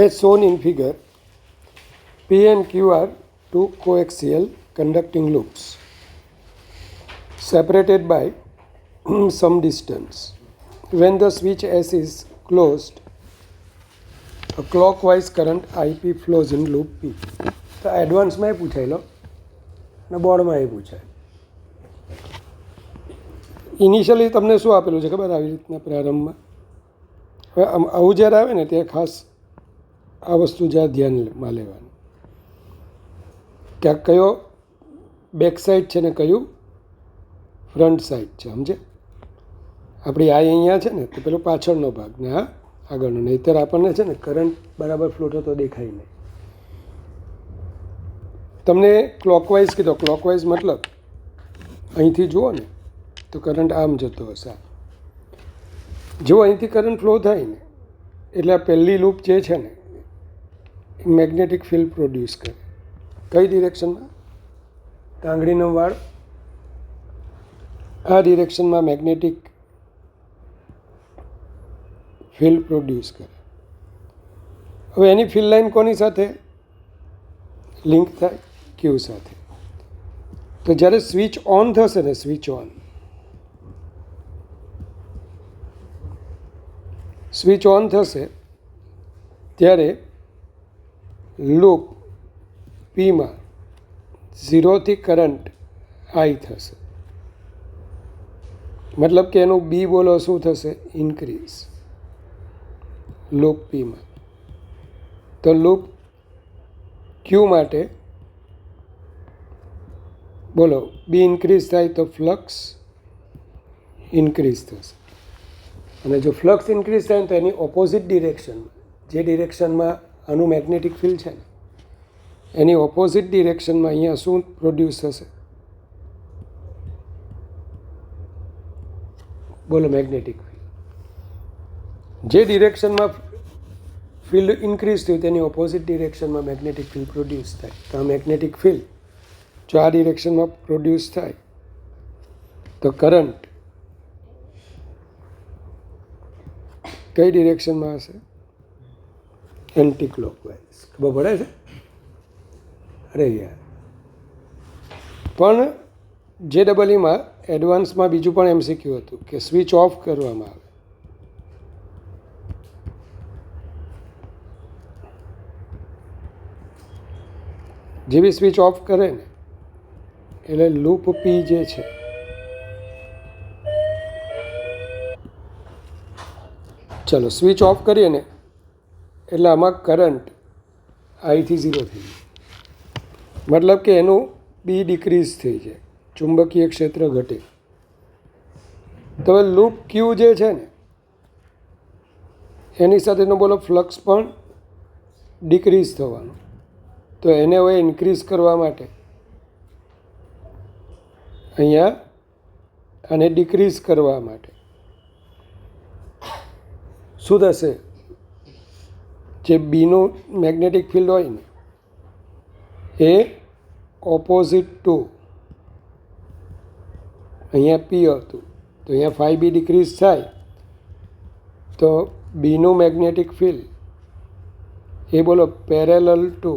As shown in figure, P and Q are two coaxial conducting loops separated by some distance. When the switch S is closed, a clockwise current IP flows in loop P. તો એડવાન્સમાં એ પૂછાયેલો ને બોર્ડમાં એ પૂછાય. Initially તમને શું આપેલું છે ખબર આવી રીતના પ્રારંભમાં? હવે આવું જ્યારે આવે ને ત્યારે ખાસ આ વસ્તુ જ્યાં ધ્યાનમાં લેવાનું કે આ કયો બેક સાઈડ છે ને કયું ફ્રન્ટ સાઈડ છે, સમજે? આપણી આ અહીંયા છે ને તો પેલો પાછળનો ભાગ ને આ આગળનો. નહીંતર આપણને છે ને કરંટ બરાબર ફ્લો થતો દેખાય નહીં. તમને ક્લોકવાઇઝ કીધો. ક્લોકવાઇઝ મતલબ અહીંથી જુઓ ને તો કરંટ આમ જતો હશે. જો અહીંથી કરંટ ફ્લો થાય ને એટલે આ પહેલી લૂપ જે છે ને એ મેગ્નેટિક ફિલ્ડ પ્રોડ્યુસ કરે. કઈ ડિરેક્શનમાં? આંગળીનો વાળ આ ડિરેક્શનમાં મેગ્નેટિક ફિલ્ડ પ્રોડ્યુસ કરે. હવે એની ફિલ્ડ લાઇન કોની સાથે લિંક થાય? ક્યુ સાથે. તો જ્યારે સ્વિચ ઓન થશે ને, સ્વિચ ઓન થશે ત્યારે લૂપ પીમાં 0થી કરંટ આઈ થશે. મતલબ કે એનું બી બોલો શું થશે? ઇન્ક્રીઝ લૂપ પીમાં. તો લૂપ ક્યુ માટે બોલો બી ઇન્ક્રીઝ થાય તો ફ્લક્સ ઇન્ક્રીઝ થશે. અને જો ફ્લક્સ ઇન્ક્રીઝ થાય તો એની ઓપોઝિટ ડિરેક્શનમાં, જે ડિરેક્શનમાં આનું મેગ્નેટિક ફિલ્ડ છે ને એની ઓપોઝિટ ડિરેક્શનમાં અહીંયા શું પ્રોડ્યુસ થશે? બોલો મેગ્નેટિક ફિલ્ડ. જે ડિરેક્શનમાં ફિલ્ડ ઇન્ક્રીઝ થયું તેની ઓપોઝિટ ડિરેક્શનમાં મેગ્નેટિક ફિલ્ડ પ્રોડ્યુસ થાય. તો આ મેગ્નેટિક ફિલ્ડ જો આ ડિરેક્શનમાં પ્રોડ્યુસ થાય તો કરંટ કઈ ડિરેક્શનમાં હશે? Anti clockwise. ખબર પડે છે? અરે યાર. પણ જે ડબલઈમાં એડવાન્સમાં બીજું પણ MCQ હતું કે સ્વિચ ઓફ કરવામાં આવે. જેવી સ્વિચ ઓફ કરે ને એટલે લૂપ પી જે છે ચલો સ્વિચ ઓફ કરીએ ને એટલે આમાં કરંટ આઈથી 0 થઈ જાય. મતલબ કે એનું બી ડિક્રીઝ થઈ જાય, ચુંબકીય ક્ષેત્ર ઘટે. તો હવે લૂપ ક્યુ જે છે ને એની સાથેનો બોલો ફ્લક્સ પણ ડિક્રીઝ થવાનો. તો એને હવે ઇન્ક્રીઝ કરવા માટે અહીંયા આને ડિક્રીઝ કરવા માટે શું થશે? જે બીનું મેગ્નેટિક ફિલ્ડ હોય ને એ ઓપોઝિટ ટુ અહીંયા પી હતું તો અહીંયા 5B ડિક્રીઝ થાય તો બીનું મેગ્નેટિક ફિલ્ડ એ બોલો પેરેલલ ટુ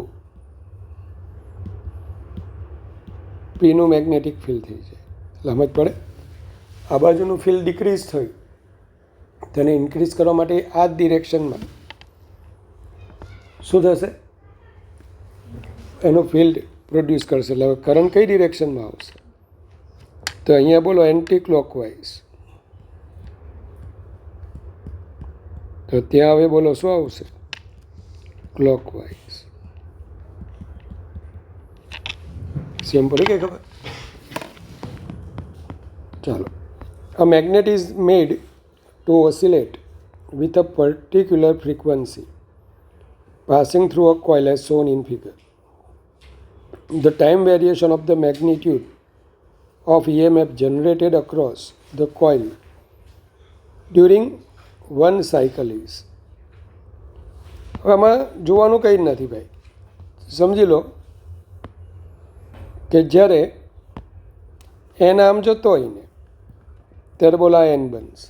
પીનું મેગ્નેટિક ફિલ્ડ થઈ જાય. સમજ પડે? આ બાજુનું ફિલ્ડ ડિક્રીઝ થયું તેને ઇન્ક્રીઝ કરવા માટે આ જ ડિરેક્શનમાં શું થશે? એનું ફિલ્ડ પ્રોડ્યુસ કરશે. એટલે હવે કરંટ કઈ ડિરેક્શનમાં આવશે? તો અહીંયા બોલો એન્ટી ક્લોકવાઇઝ. તો ત્યાં હવે બોલો શું આવશે? ક્લોકવાઇઝ. સેમ પડી ગઈ ખબર? ચાલો. A magnet is made to oscillate with a particular frequency passing through a coil as shown in figure. The time variation of the magnitude of EMF generated across the coil during one cycle is. આમાં જોવાનું કંઈ જ નથી ભાઈ. સમજી લો કે જ્યારે N આમ જતો હોય ને ત્યારે બોલા એન બનશે.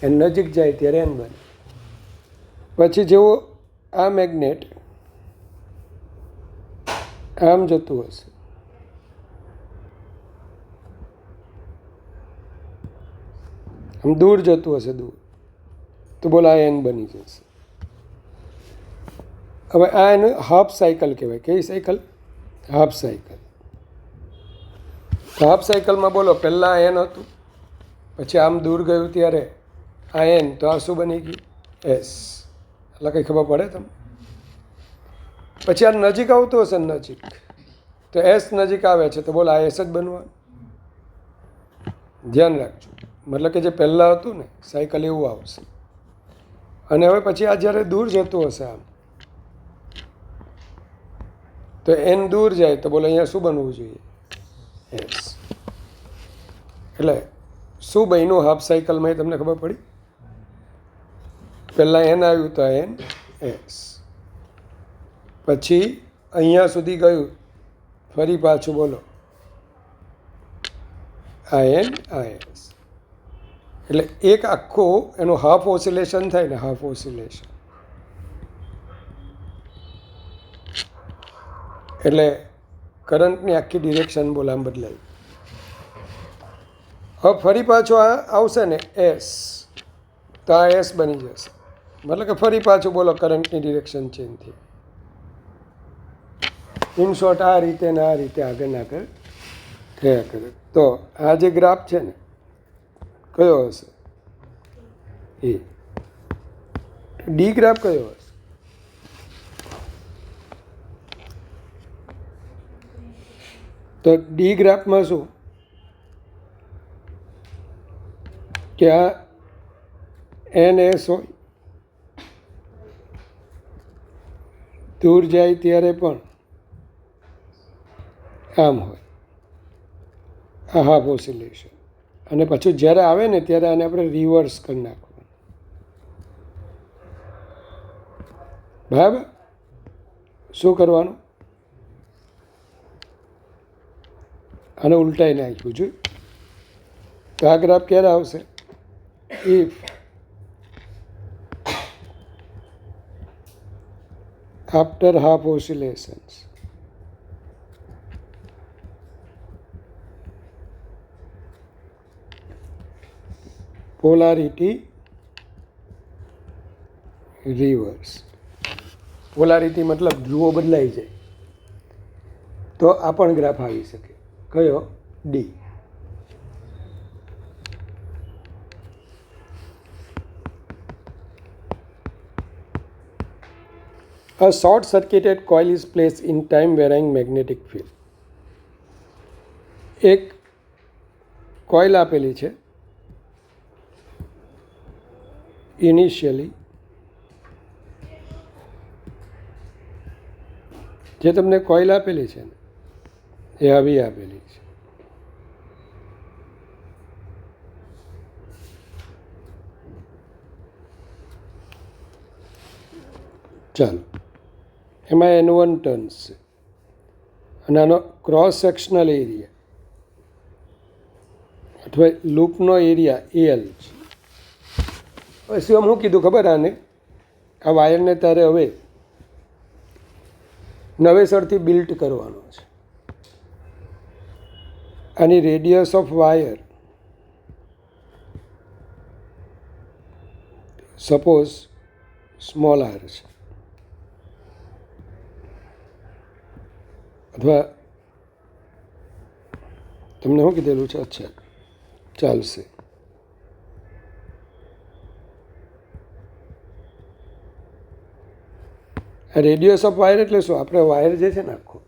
એન નજીક જાય ત્યારે એન બને. પછી જેવું આ મેગ્નેટ આમ જતું હશે, આમ દૂર જતું હશે, દૂર, તો બોલો આ એન બની જશે. હવે આ એનું હાફ સાયકલ કહેવાય. કઈ સાયકલ? Half cycle. હાફ સાયકલમાં બોલો પહેલાં એન હતું, પછી આમ દૂર ગયું ત્યારે આ એન, તો આ શું બની ગયું? એસ. એટલે કંઈ ખબર પડે તમને? પછી આ નજીક આવતું હશે, નજીક, તો એસ નજીક આવે છે તો બોલો આ એસ જ બનવાનું. ધ્યાન રાખજો. મતલબ કે જે પહેલાં હતું ને સાયકલ એવું આવશે. અને હવે પછી આ જ્યારે દૂર જતું હશે આમ, તો એન દૂર જાય તો બોલો અહીંયા શું બનવું જોઈએ? એસ. એટલે શું બન્યું હાફ સાયકલમાં એ તમને ખબર પડી? પહેલાં એન આવ્યું તો એન એસ, પછી અહીંયા સુધી ગયું, ફરી પાછું બોલો આ એન આ એસ. એટલે એક આખું એનું હાફ ઓસિલેશન થાય ને, હાફ ઓસિલેશન. એટલે કરંટની આખી ડિરેક્શન બોલો આમ બદલાય. હવે ફરી પાછું આ આવશે ને એસ, તો આ એસ બની જશે. મતલબ કે ફરી પાછું બોલો કરંટની ડિરેક્શન ચેન્જ થઈ. ઇન શોર્ટ આ રીતે ને આ રીતે આગળ આગળ થયા કરે. તો આ જે ગ્રાફ છે ને કયો હશે? એ. ડી ગ્રાફ કયો હશે? તો ડી ગ્રાફમાં શું કે આ એન એસ હોય, દૂર જાય ત્યારે પણ આમ હોય, આ હાફ ઓસિલેશન. અને પછી જ્યારે આવે ને ત્યારે આને આપણે રિવર્સ કરી નાખવાનું. બરાબર? શું કરવાનું? આને ઉલટાઈ નાખ્યું જોયું. તો આ ગ્રાફ ક્યારે આવશે? If after half oscillations polarity reverse. Polarity મતલબ ધ્રુવો બદલાઈ જાય તો આ પણ ગ્રાફ આવી શકે. કયો? D. A short circuited coil is placed in time varying magnetic field. એક કોઇલ આપેલી છે ઇનિશિયલી, જે તમને કોઇલ આપેલી છે ને એ આવી આપેલી છે. ચાલો, એમાં N1 ટર્ન્સ છે અને આનો ક્રોસ સેક્શનલ એરિયા અથવા લૂપનો એરિયા એલ છે. હવે શું હું કીધું ખબર? આને આ વાયરને તારે હવે નવેસરથી બિલ્ટ કરવાનો છે. આની radius of wire suppose small r છે, અથવા તમને શું કીધેલું છે? અચ્છા, ચાલશે. રેડિયસ ઓફ વાયર એટલે શું? આપણે વાયર જે છે ને આખો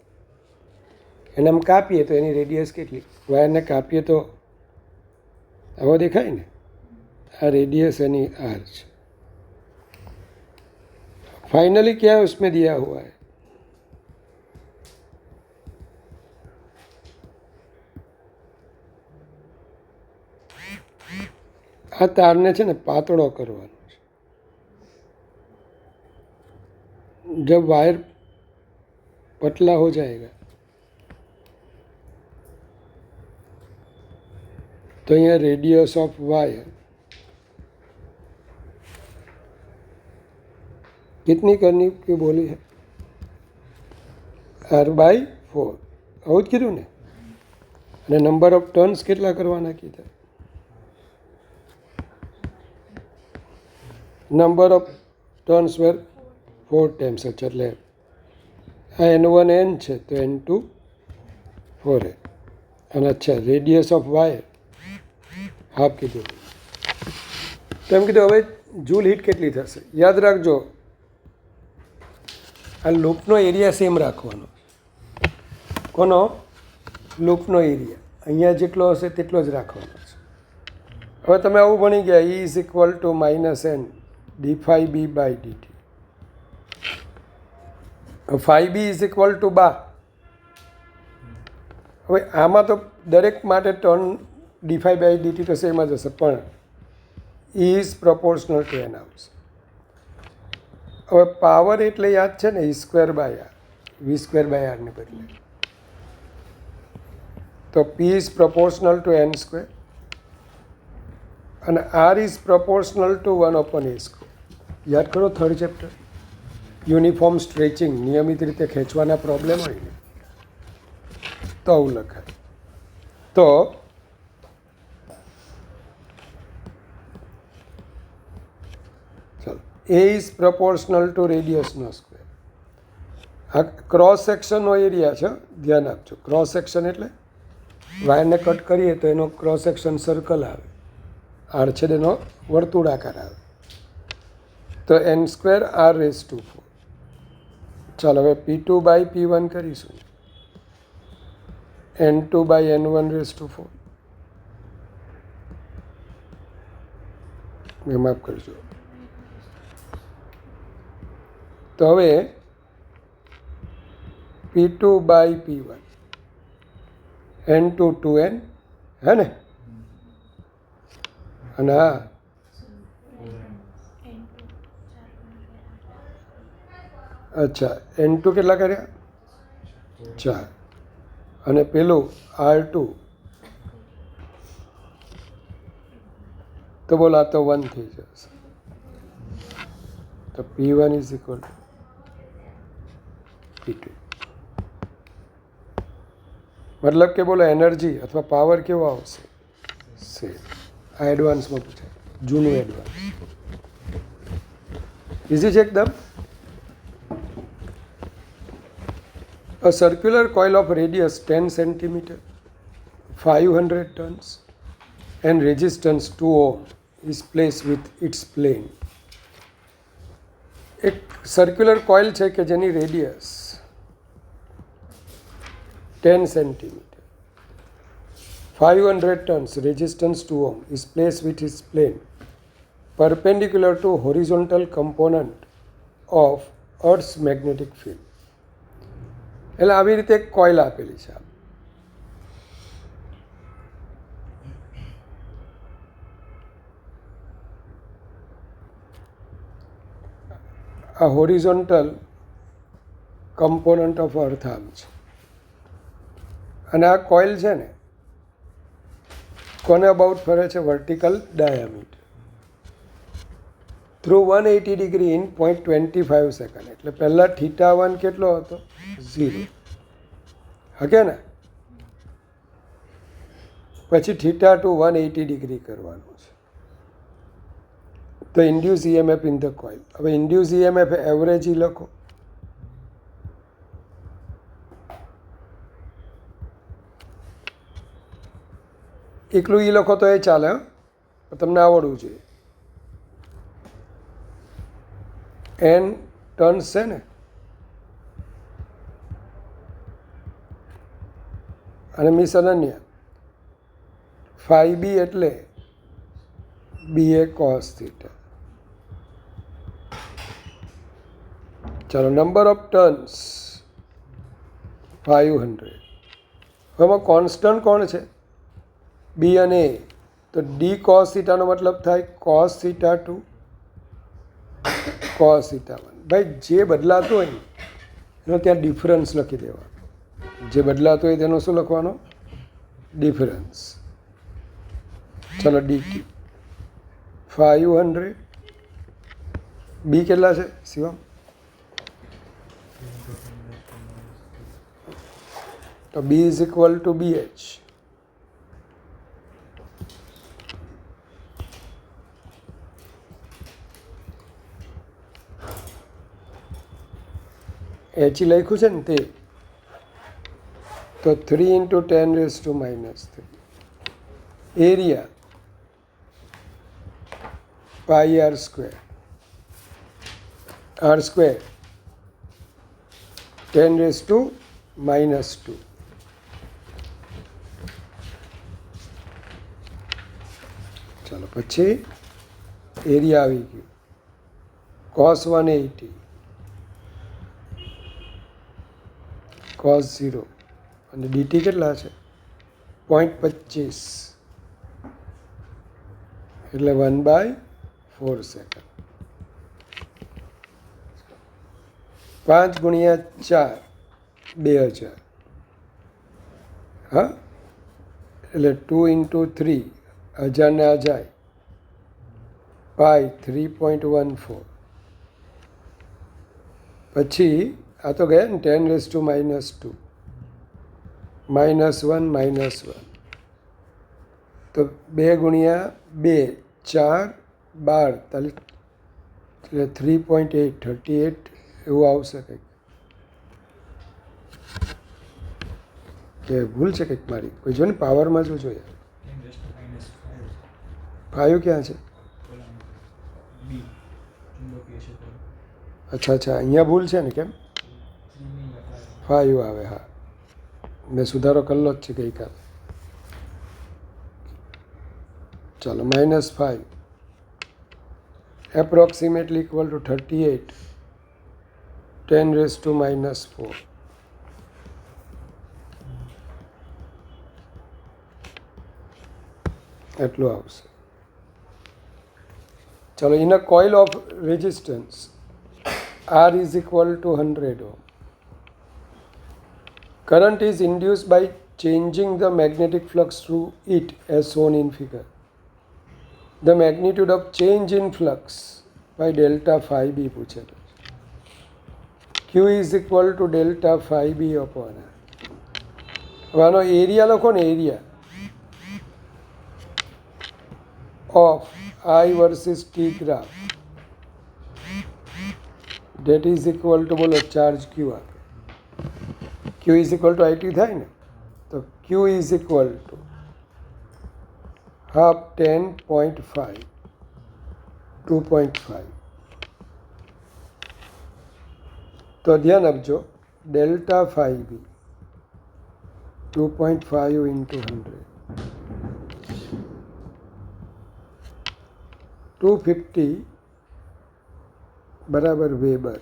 એને આમ કાપીએ તો એની રેડિયસ કેટલી? વાયરને કાપીએ તો આવો દેખાય ને, આ રેડિયસ એની આર છે. फाइनली क्या है उसमें दिया हुआ है? આ તારને છે ને પાતળો કરવાનો છે. जब वायर पतला हो जाएगा तो यहाँ रेडियस ऑफ वायर कितनी करनी की बोली है r/4 આવું જ કીધું ને અને નંબર ઓફ ટર્ન્સ કેટલા કરવાના કીધા number of turns were 4 times એટલે આ n1 n છે તો n2 4 અને અચ્છા રેડિયસ ઓફ વાયર હાફ કીધું તો એમ કીધું હવે જૂલ હીટ કેટલી થશે યાદ રાખજો આ લૂપનો એરિયા સેમ રાખવાનો કોનો લૂપનો એરિયા અહીંયા જેટલો હશે તેટલો જ રાખવાનો છે હવે તમે આવું ભણી ગયા E is equal two -n d∅b/dt ϕb is equal two બા હવે આમાં તો દરેક માટે ટર્ન d∅/dt તો સેમ જ હશે પણ E is proportional two n આવશે હવે પાવર એટલે યાદ છે ને E²/r v²/r ને બદલે તો P is proportional two n² અને R is proportional two 1/a². યાદ કરો થર્ડ ચેપ્ટર યુનિફોર્મ સ્ટ્રેચિંગ નિયમિત રીતે ખેંચવાના પ્રોબ્લેમ હોય ને તો આવું લખાય તો ચાલો A ઇઝ પ્રોપોર્શનલ ટુ રેડિયસનો સ્ક્વેર આ ક્રોસ સેક્શનનો એરિયા છે ધ્યાન આપજો ક્રોસ સેક્શન એટલે વાયરને કટ કરીએ તો એનો ક્રોસ સેક્શન સર્કલ આવે આડછેદ એનો વર્તુળાકાર આવે તો n²r⁴ ચાલો હવે P2/P1 કરીશું n2/n1⁴ માફ કરજો તો હવે P2/P1 n2 2n હે ને અને હા અચ્છા n2 કેટલા કર્યા 4 અને પેલું r2 તો બોલો આ તો 1 થઈ જશે તો P1 is equal two P2 મતલબ કે બોલો એનર્જી અથવા પાવર કેવો આવશે સેમ આ એડવાન્સમાં પૂછાય જૂનું એડવાન્સ ઇઝી છે એકદમ A circular coil of radius 10 cm, 500 tons and resistance 2 ohm is placed with its plane. એક સર્ક્યુલર કોઇલ છે કે જેની radius 10 cm, 500 tons, resistance 2 ohm is placed with its plane perpendicular to horizontal component of Earth's magnetic field. એટલે આવી રીતે એક coil આપેલી છે આ હોરિઝોન્ટલ કમ્પોનન્ટ ઓફ અર્થ આમ છે અને આ કોઇલ છે ને કોને અબાઉટ ફરે છે vertical diameter through 180 degree in 0.25 second એટલે પહેલાં θ1 કેટલો હતો 0 હકે ને પછી θ2 180 ડિગ્રી કરવાનું છે તો induce EMF in the coil હવે ઇન્ડ્યુસ EMF એવરેજ લખો એકલું લખો તો એ ચાલે તમને આવડવું જોઈએ n ટર્ન્સ છે ને અને મિસ અનન્ય ϕb એટલે BA cos θ ચાલો નંબર ઓફ ટર્ન્સ 500 હવે કોન્સ્ટન્ટ કોણ છે B અને A તો D cos θ નો મતલબ થાય cos θ2 cos θ1 ભાઈ જે બદલાતું હોય એનો ત્યાં ડિફરન્સ લખી દેવાનો જે બદલાતું હોય તેનો શું લખવાનો ડિફરન્સ ચલો DT 500 B કેટલા છે શિવમ તો B is equal to B H. H લખ્યું છે ને તે, તો 3 × 10⁻³ એરિયા πr², r² 10⁻². ચાલો પછી એરિયા આવી ગયું cos 180 cos 0 અને dt કેટલા છે 0.25 એટલે 1/4 સેકન્ડ. 5 × 4 2000. હા એટલે 2 × 3 1000 ને આ જાય પાઈ 3.14. પછી આ તો ગયા ને 10⁻², -1 તો 2 × 2 4 12 એટલે 3.8 38 એવું આવશે કંઈક. કે ભૂલ છે કંઈક મારી, કોઈ જો ને પાવરમાં જો જોઈએ 5 ક્યાં છે? અચ્છા અહીંયા ભૂલ છે ને? કેમ 5 આવે? હા મેં સુધારો કરેલો જ છે ગઈકાલે. ચાલો -5 એપ્રોક્સિમેટલી ઇક્વલ ટુ 38 10⁻⁻4. એટલું આવશે. ચલો in a coil of resistance R is equal to 100 ohm. Current is induced by changing the magnetic flux through it as shown in figure. The magnitude of change in flux by delta phi b પૂછેલું. Q is equal to delta phi b upon R. હવે આનો area લખો ને, area of I versus T graph, that is equal to બોલો charge Q આપે. Q is equal to IT થાય ને, તો Q is equal to half 10.5 2.5. તો ધ્યાન આપજો, ડેલ્ટા ફાઈ બી 2.5 × 100 250 બરાબર weber.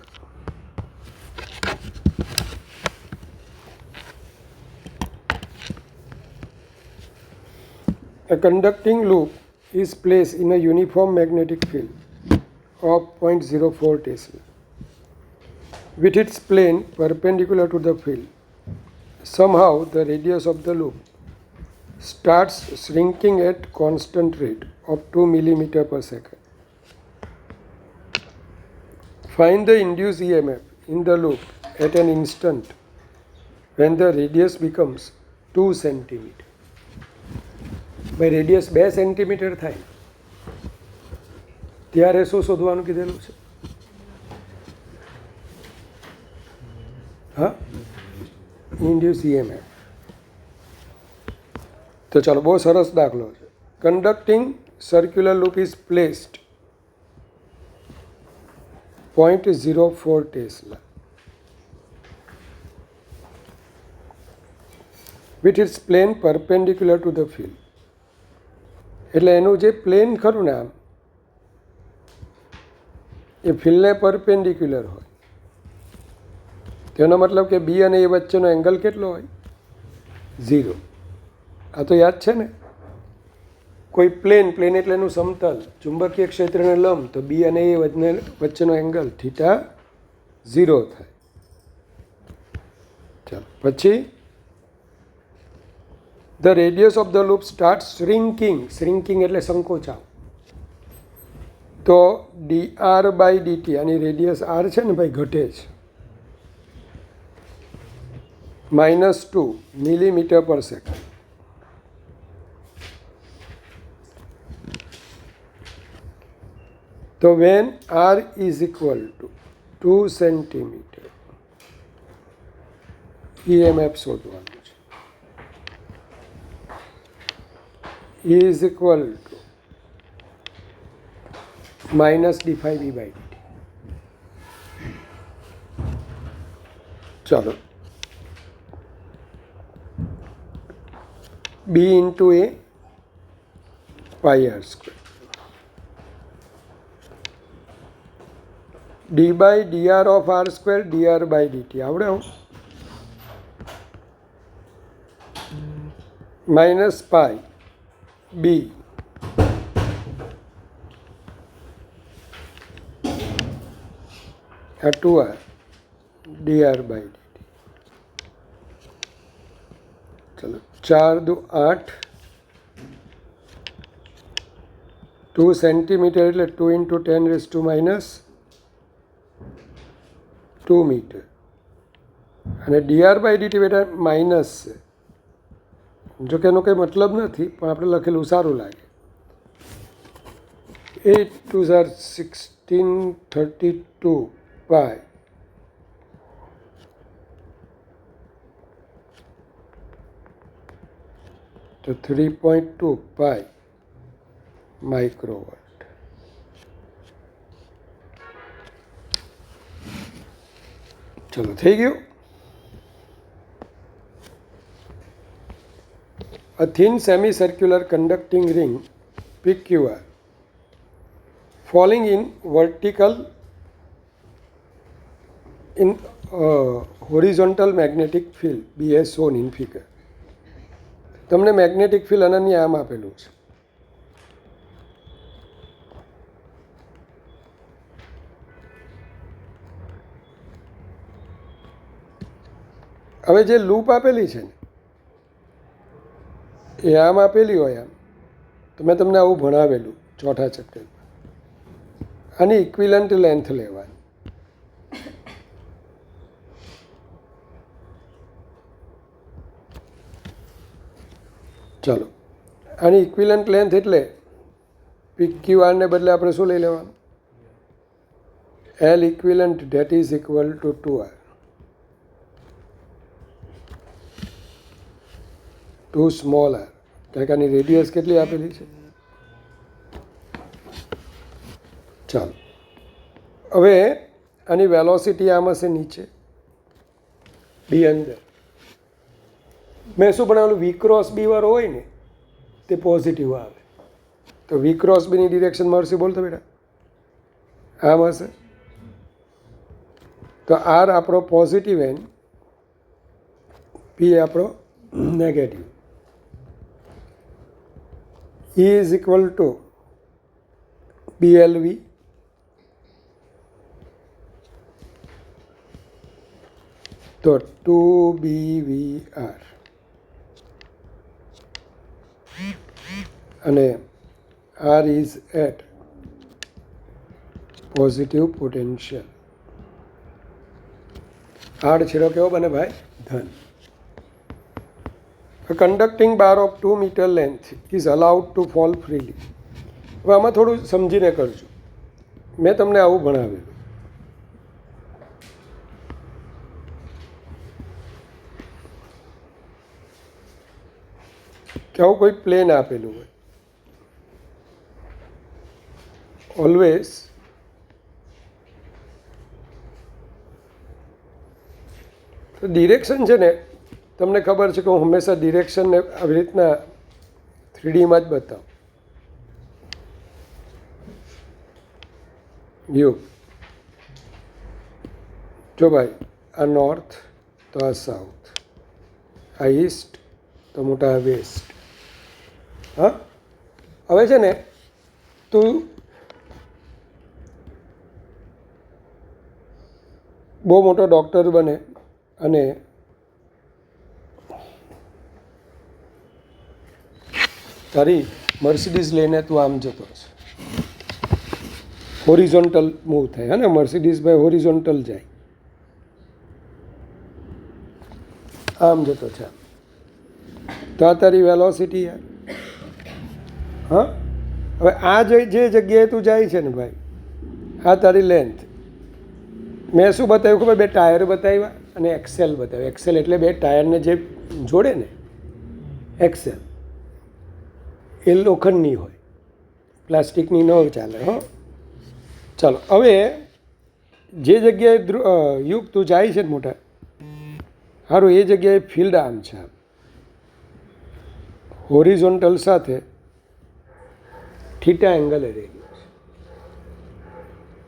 A conducting loop is placed in a uniform magnetic field of 0.04 Tesla with its plane perpendicular to the field. Somehow the radius of the loop starts shrinking at constant rate of 2 mm/s. Find the induced EMF in the loop at an instant when the radius becomes 2 cm. ભાઈ radius 2 centimetre થાય ત્યારે શું શોધવાનું કીધેલું છે? હા, induce EMF. તો ચાલો બહુ સરસ દાખલો છે. Conducting circular loop is placed 0.04 Tesla with its plane perpendicular to the field. એટલે એનું જે પ્લેન ખરું ને આમ એ ફિલ્ડને પરપેન્ડિક્યુલર હોય. તેનો મતલબ કે બી અને એ વચ્ચેનો એંગલ કેટલો હોય? 0. આ તો યાદ છે ને. કોઈ પ્લેન એટલે એનું સમતલ, ચુંબકીય ક્ષેત્રને લંબ, તો બી અને એ વચ્ચેનો એંગલ θ 0 થાય. ચાલો પછી the radius of the loop starts shrinking એટલે સંકોચાવ. તો dr/dt આની રેડિયસ r છે ને ભાઈ ઘટે છે. -2 millimeter per second. So when r is equal to 2 centimeter, EMF શોધવાનું છે. E is equal to minus d∅v/dt. चलो b into a pi r square d by dr of r square dr by dt આવડે હું minus pi b આ 2r dr by dt. चलो 4 दो 8 2 centimetre એટલે 2 into 10⁻²m અને dr by dt બેટા minus છે. જો કે એનો કંઈ મતલબ નથી, પણ આપણે લખેલું સારું લાગે. 8 2 16 32 pi તો 3.2 pi માઇક્રોવોટ. ચલો થઈ ગયું. A thin semicircular conducting ring PQR falling in vertical in horizontal magnetic field B as shown in figure. તમને મેગ્નેટિક ફિલ્ડ અનન્ય આમ આપેલું છે. હવે જે લૂપ આપેલી છે ને એ આમ આપેલી હોય આમ, તો મેં તમને આવું ભણાવેલું ચોથા ચેપ્ટરમાં. આની ઇક્વિલન્ટ લેન્થ લેવાની. ચલો આની ઇક્વિલન્ટ લેન્થ એટલે PQR ને બદલે આપણે શું લઈ લેવાનું? L equivalent that is equal to 2R. 2 small r. કારણ કે આની રેડિયસ કેટલી આપેલી છે? ચાલો હવે આની વેલોસિટી આમ હશે નીચે, બી અંદર. મેં શું ભણાવેલું? વી ક્રોસ બી વાળો હોય ને તે પોઝિટિવ આવે, તો વી ક્રોસ બીની ડિરેક્શન મળશે. બોલતો બેટા આમ હશે. તો આર આપણો પોઝિટિવ એન, પી આપણો negative. E is equal to BLV તો 2BVR અને R is at positive potential. આડ છેડો કેવો બને ભાઈ? ધન. A conducting bar of 2 meter length is allowed to fall freely. હવે આમાં થોડું સમજીને કરજો. મેં તમને આવું ભણાવેલું. કે આવું કોઈ પ્લેન આપેલું હોય, ઓલવેઝ તો ડિરેક્શન છે ને, તમને ખબર છે કે હું હંમેશા ડિરેક્શનને આવી રીતના 3Dમાં જ બતાવું. વ્યૂ જો ભાઈ, આ નોર્થ તો આ સાઉથ, આ ઈસ્ટ તો મોટા વેસ્ટ. હા, હવે છે ને તું બહુ મોટો ડૉક્ટર બને અને તારી મર્સિડીઝ લઈને તું આમ જતો હશે, હોરિઝોન્ટલ મૂવ થાય. હા ને, મર્સિડીઝ ભાઈ હોરિઝોન્ટલ જાય. આમ જતો છે, તો આ તારી વેલોસિટી યાર. હા, હવે આ જે જગ્યાએ તું જાય છે ને ભાઈ, આ તારી લેન્થ. મેં શું બતાવ્યું ખબર? બે ટાયર બતાવ્યા અને એક્સેલ બતાવ્યું. એક્સેલ એટલે બે ટાયરને જે જોડે ને, એક્સેલ. એ લોખંડની હોય, પ્લાસ્ટિકની ન ચાલે. હો, ચાલો. હવે જે જગ્યાએ યુગ તું જાય છે ને મોટા, સારું, એ જગ્યાએ ફિલ્ડ આમ છે, હોરિઝોન્ટલ સાથે થીટા એંગલે રહેલું છે.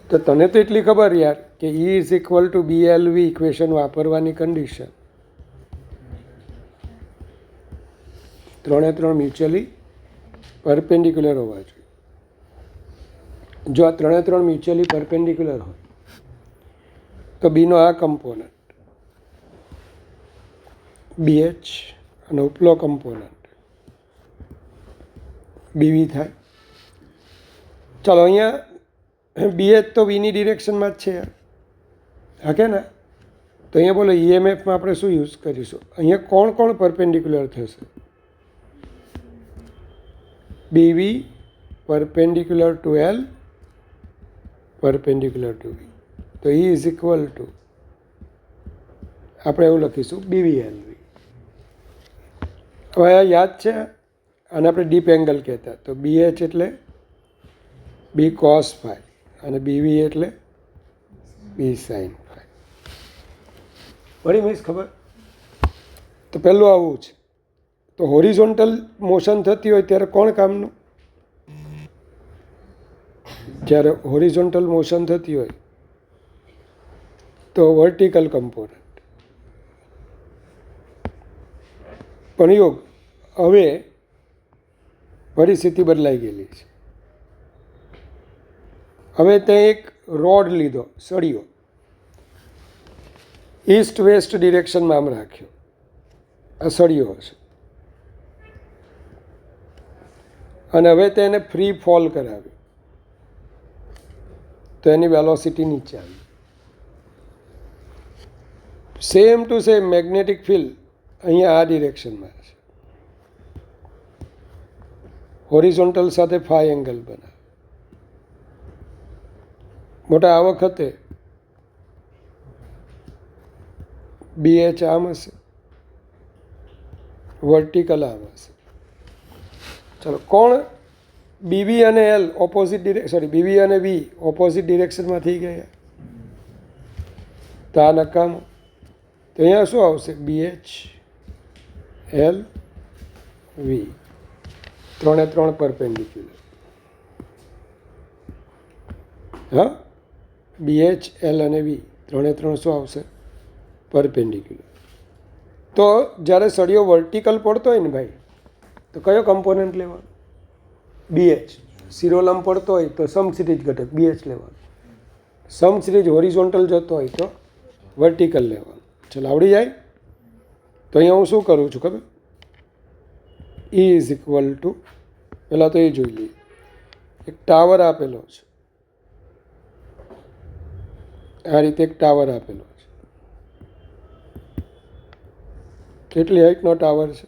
તો તને તો એટલી ખબર યાર કે E is equal two BLV equation વાપરવાની કન્ડિશન, 3 મ્યુચ્યુઅલી પરપેન્ડિક્યુલર હોવા જોઈએ. જો આ 3 મ્યુચ્યુઅલી પરપેન્ડિક્યુલર હોય તો બીનો આ કમ્પોનન્ટ BH અને ઉપલો કમ્પોનન્ટ BV થાય. ચાલો, અહીંયા BH તો વીની ડિરેક્શનમાં જ છે યાર, હા કે ના? તો અહીંયા બોલો EMFમાં આપણે શું યુઝ કરીશું? અહીંયા કોણ કોણ પરપેન્ડિક્યુલર થશે? BV perpendicular to L perpendicular to V. તો E ઇઝ ઇક્વલ ટુ આપણે એવું લખીશું BVLV. હવે આ યાદ છે, અને આપણે ડીપ એંગલ કહેતા. તો BH એટલે B cos phi અને BV એટલે B sin phi. બધી મિસ ખબર? તો પહેલું આવું છે. તો હોરિઝોન્ટલ મોશન થતી હોય ત્યારે કોણ કામનું? જ્યારે હોરિઝોન્ટલ મોશન થતી હોય તો વર્ટિકલ કમ્પોનન્ટ. પણ યોગ હવે પરિસ્થિતિ બદલાઈ ગયેલી છે. હવે ત્યાં એક રોડ લીધો, સળિયો, ઈસ્ટ વેસ્ટ ડિરેક્શનમાં આમ રાખ્યો. આ સળિયો હશે, અને હવે તેને ફ્રી ફોલ કરાવ્યો તો એની વેલોસિટી નીચે આવી. Same to same magnetic field અહીંયા આ ડિરેક્શનમાં છે, હોરિઝોન્ટલ સાથે ફાઈ એંગલ બનાવે. મોટા આ વખતે BH આમ હશે, વર્ટિકલ આમ હશે. ચાલો, કોણ BV અને L ઓપોઝિટ BV અને V ઓપોઝિટ ડિરેક્શનમાં થઈ ગયા. તો આ નકામો. તો અહીંયા શું આવશે? BH L V, 3 perpendicular. હા, BH L અને V 3 શું આવશે? પરપેન્ડિક્યુલર. તો જ્યારે સળિયો વર્ટિકલ પડતો હોય ને ભાઈ, તો કયો કમ્પોનન્ટ લેવાનો? BH. શિરોલંબ પડતો હોય તો સમક્ષિતિજ ઘટક BH લેવાનો. સમક્ષિતિજ હોરિઝોન્ટલ જતો હોય તો વર્ટિકલ લેવાનું. ચાલો, આવડી જાય. તો અહીંયા હું શું કરું છું ખબર? E ઇઝ ઇક્વલ ટુ, પહેલાં તો એ જોઈ લઈએ. એક ટાવર આપેલો છે, આ રીતે એક ટાવર આપેલો છે. કેટલી હાઈટનો ટાવર છે?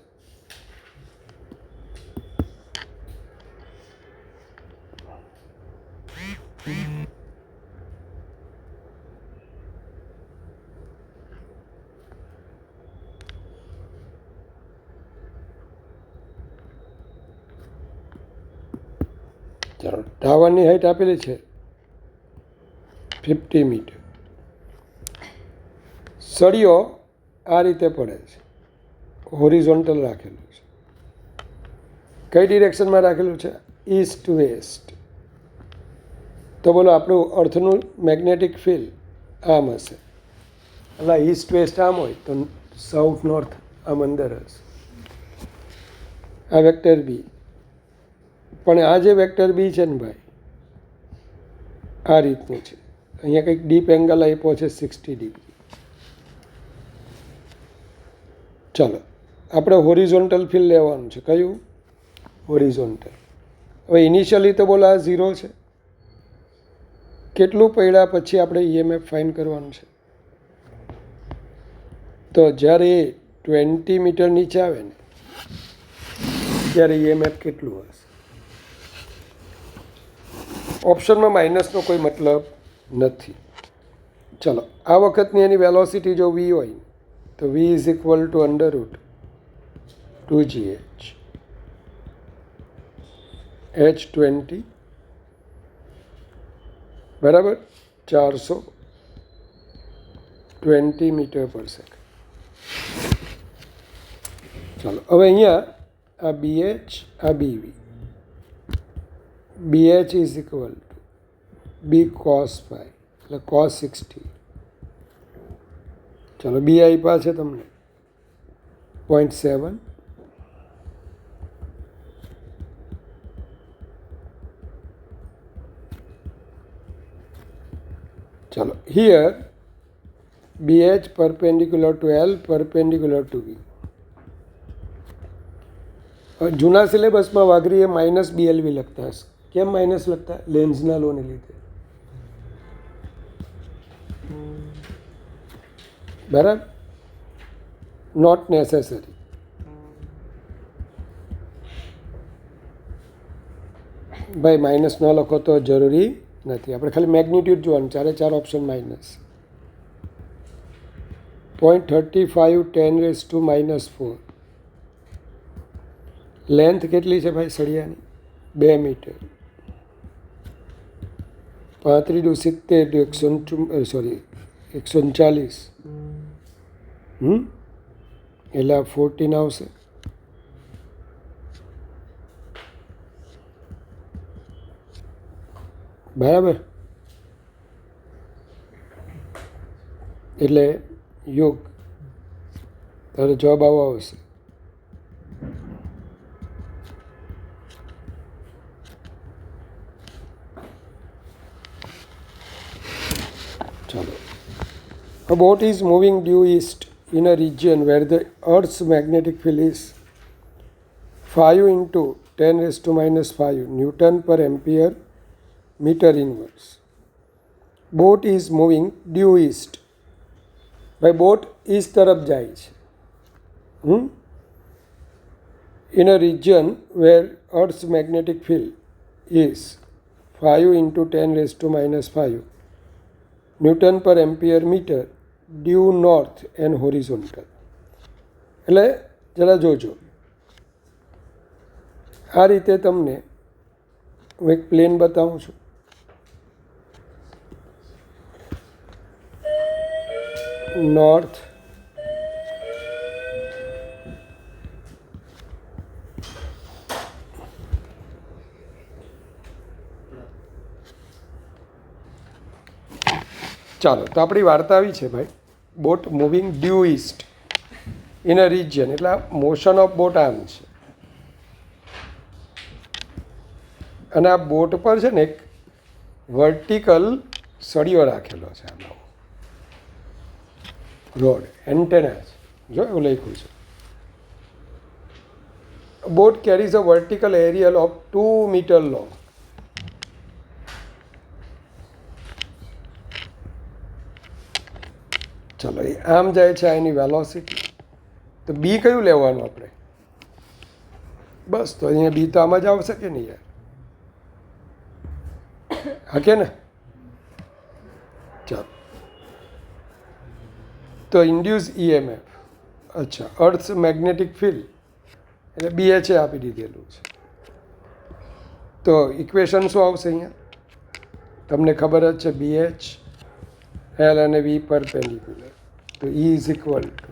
ચાલો, ટાવરની હાઈટ આપેલી છે 50 મીટર. સળિયો આ રીતે પડે છે, હોરિઝોન્ટલ રાખેલું છે. કઈ ડિરેક્શનમાં રાખેલું છે? East west. તો બોલો આપણું અર્થનું મેગ્નેટિક ફિલ્ડ આમ હશે. એટલે ઈસ્ટ વેસ્ટ આમ હોય તો સાઉથ નોર્થ આમ અંદર હશે. આ વેક્ટર બી. પણ આ જે વેક્ટર બી છે ને ભાઈ, આ રીતનું છે. અહીંયા કંઈક ડીપ એંગલ આપ્યો છે 60 ડિગ્રી. ચાલો, આપણે હોરિઝોન્ટલ ફિલ્ડ લેવાનું છે. કયું? હોરિઝોન્ટલ. હવે ઇનિશિયલી તો બોલો આ 0 છે. કેટલું પડ્યા પછી આપણે EMF ફાઇન્ડ કરવાનું છે? તો જ્યારે 20 મીટર નીચે આવે ને ત્યારે EMF કેટલું હશે? ઓપ્શનમાં માઇનસનો કોઈ મતલબ નથી. ચલો, આ વખતની એની વેલોસિટી જો v હોય તો v is equal two √2gh h20 બરાબર 420 મીટર પર સેકન્ડ. ચાલો હવે અહીંયા આ BH આ BV, BH is equal two B cos phi એટલે cos 60. ચાલો B આપ્યા છે તમને 0.7. ચાલો here BH perpendicular to L perpendicular to V. જૂના સિલેબસમાં વાઘરીએ -BLV લખતા હશે. કેમ માઇનસ લખતા? લેન્સના લોને લીધે. બરાબર, નોટ નેસેસરી. ભાઈ માઇનસ ન લખો તો જરૂરી નથી. આપણે ખાલી મેગ્નિટ્યુડ જોવાનું, 4 ઓપ્શન માઇનસ. 0.35 10⁻⁻⁴. લેન્થ કેટલી છે ભાઈ સળિયાની? 2 મીટર. 35 સોરી 140 એટલે 14 આવશે. બરાબર, એટલે યોગ તારો જવાબ આવો આવશે. ચાલો, a boat is moving due east in a region where the Earth's magnetic field is 5 into 10⁻⁵ Newton per ampere meter inverse. Boat is moving due east. ભાઈ બોટ ઈસ્ટ તરફ જાય છે in a region where Earth's magnetic field is 5 into 10⁻⁵ Newton per ampere meter due north and horizontal. એટલે જરા જોજો, આ રીતે તમને હું એક પ્લેન બતાવું છું. નોર્થ ચાલો, તો આપણી વાર્તા આવી છે ભાઈ, boat moving due east in a region, એટલે મોશન ઓફ બોટ આમ છે. અને આ બોટ પર છે ને એક વર્ટિકલ સળિયો રાખેલો છે, આમાં રોડ એન્ટેના છે, જો એવું લખ્યું છે. Boat carries a vertical aerial of 2 metre long. ચલો, એ આમ જાય છે, આ એની વેલોસિટી. તો બી કયું લેવાનું આપણે? બસ, તો અહીંયા બી તો આમાં જ આવશે કે નહીં યાર? હા કે ને? ચાલો, તો ઇન્ડ્યુસ EMF, અચ્છા, અર્થ મેગ્નેટિક ફિલ્ડ એટલે BH આપી દીધેલું છે. તો ઇક્વેશન શું આવશે અહીંયા? તમને ખબર જ છે, BH L અને V પરપેન્ડિક્યુલર, તો E is equal two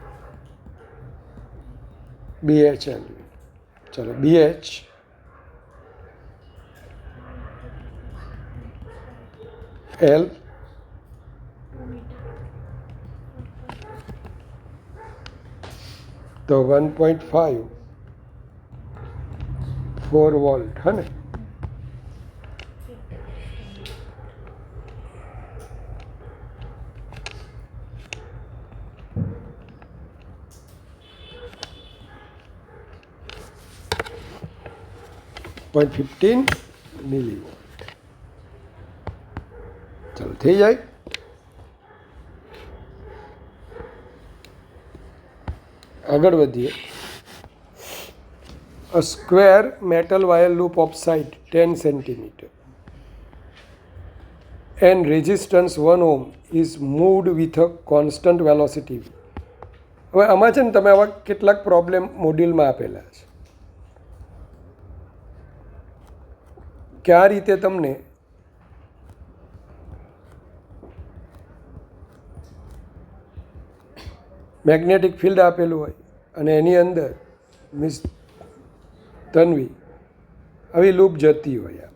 BH and V. ચલો, BH L તો 1.5 4 વોલ્ટ હે ને? .15 મિલીવોલ્ટ. ચાલો, થઈ જાય. આગળ વધીએ. A square metal wire loop of side 10 centimeter and resistance 1 ohm is moved with a constant velocity v. હવે આમાં છે ને તમે આવા કેટલાક પ્રોબ્લેમ મોડ્યુલમાં આપેલા છે કે આ રીતે તમને મેગ્નેટિક ફિલ્ડ આપેલું હોય અને એની અંદર મીન્સ તન્વી આવી લૂપ જતી હોય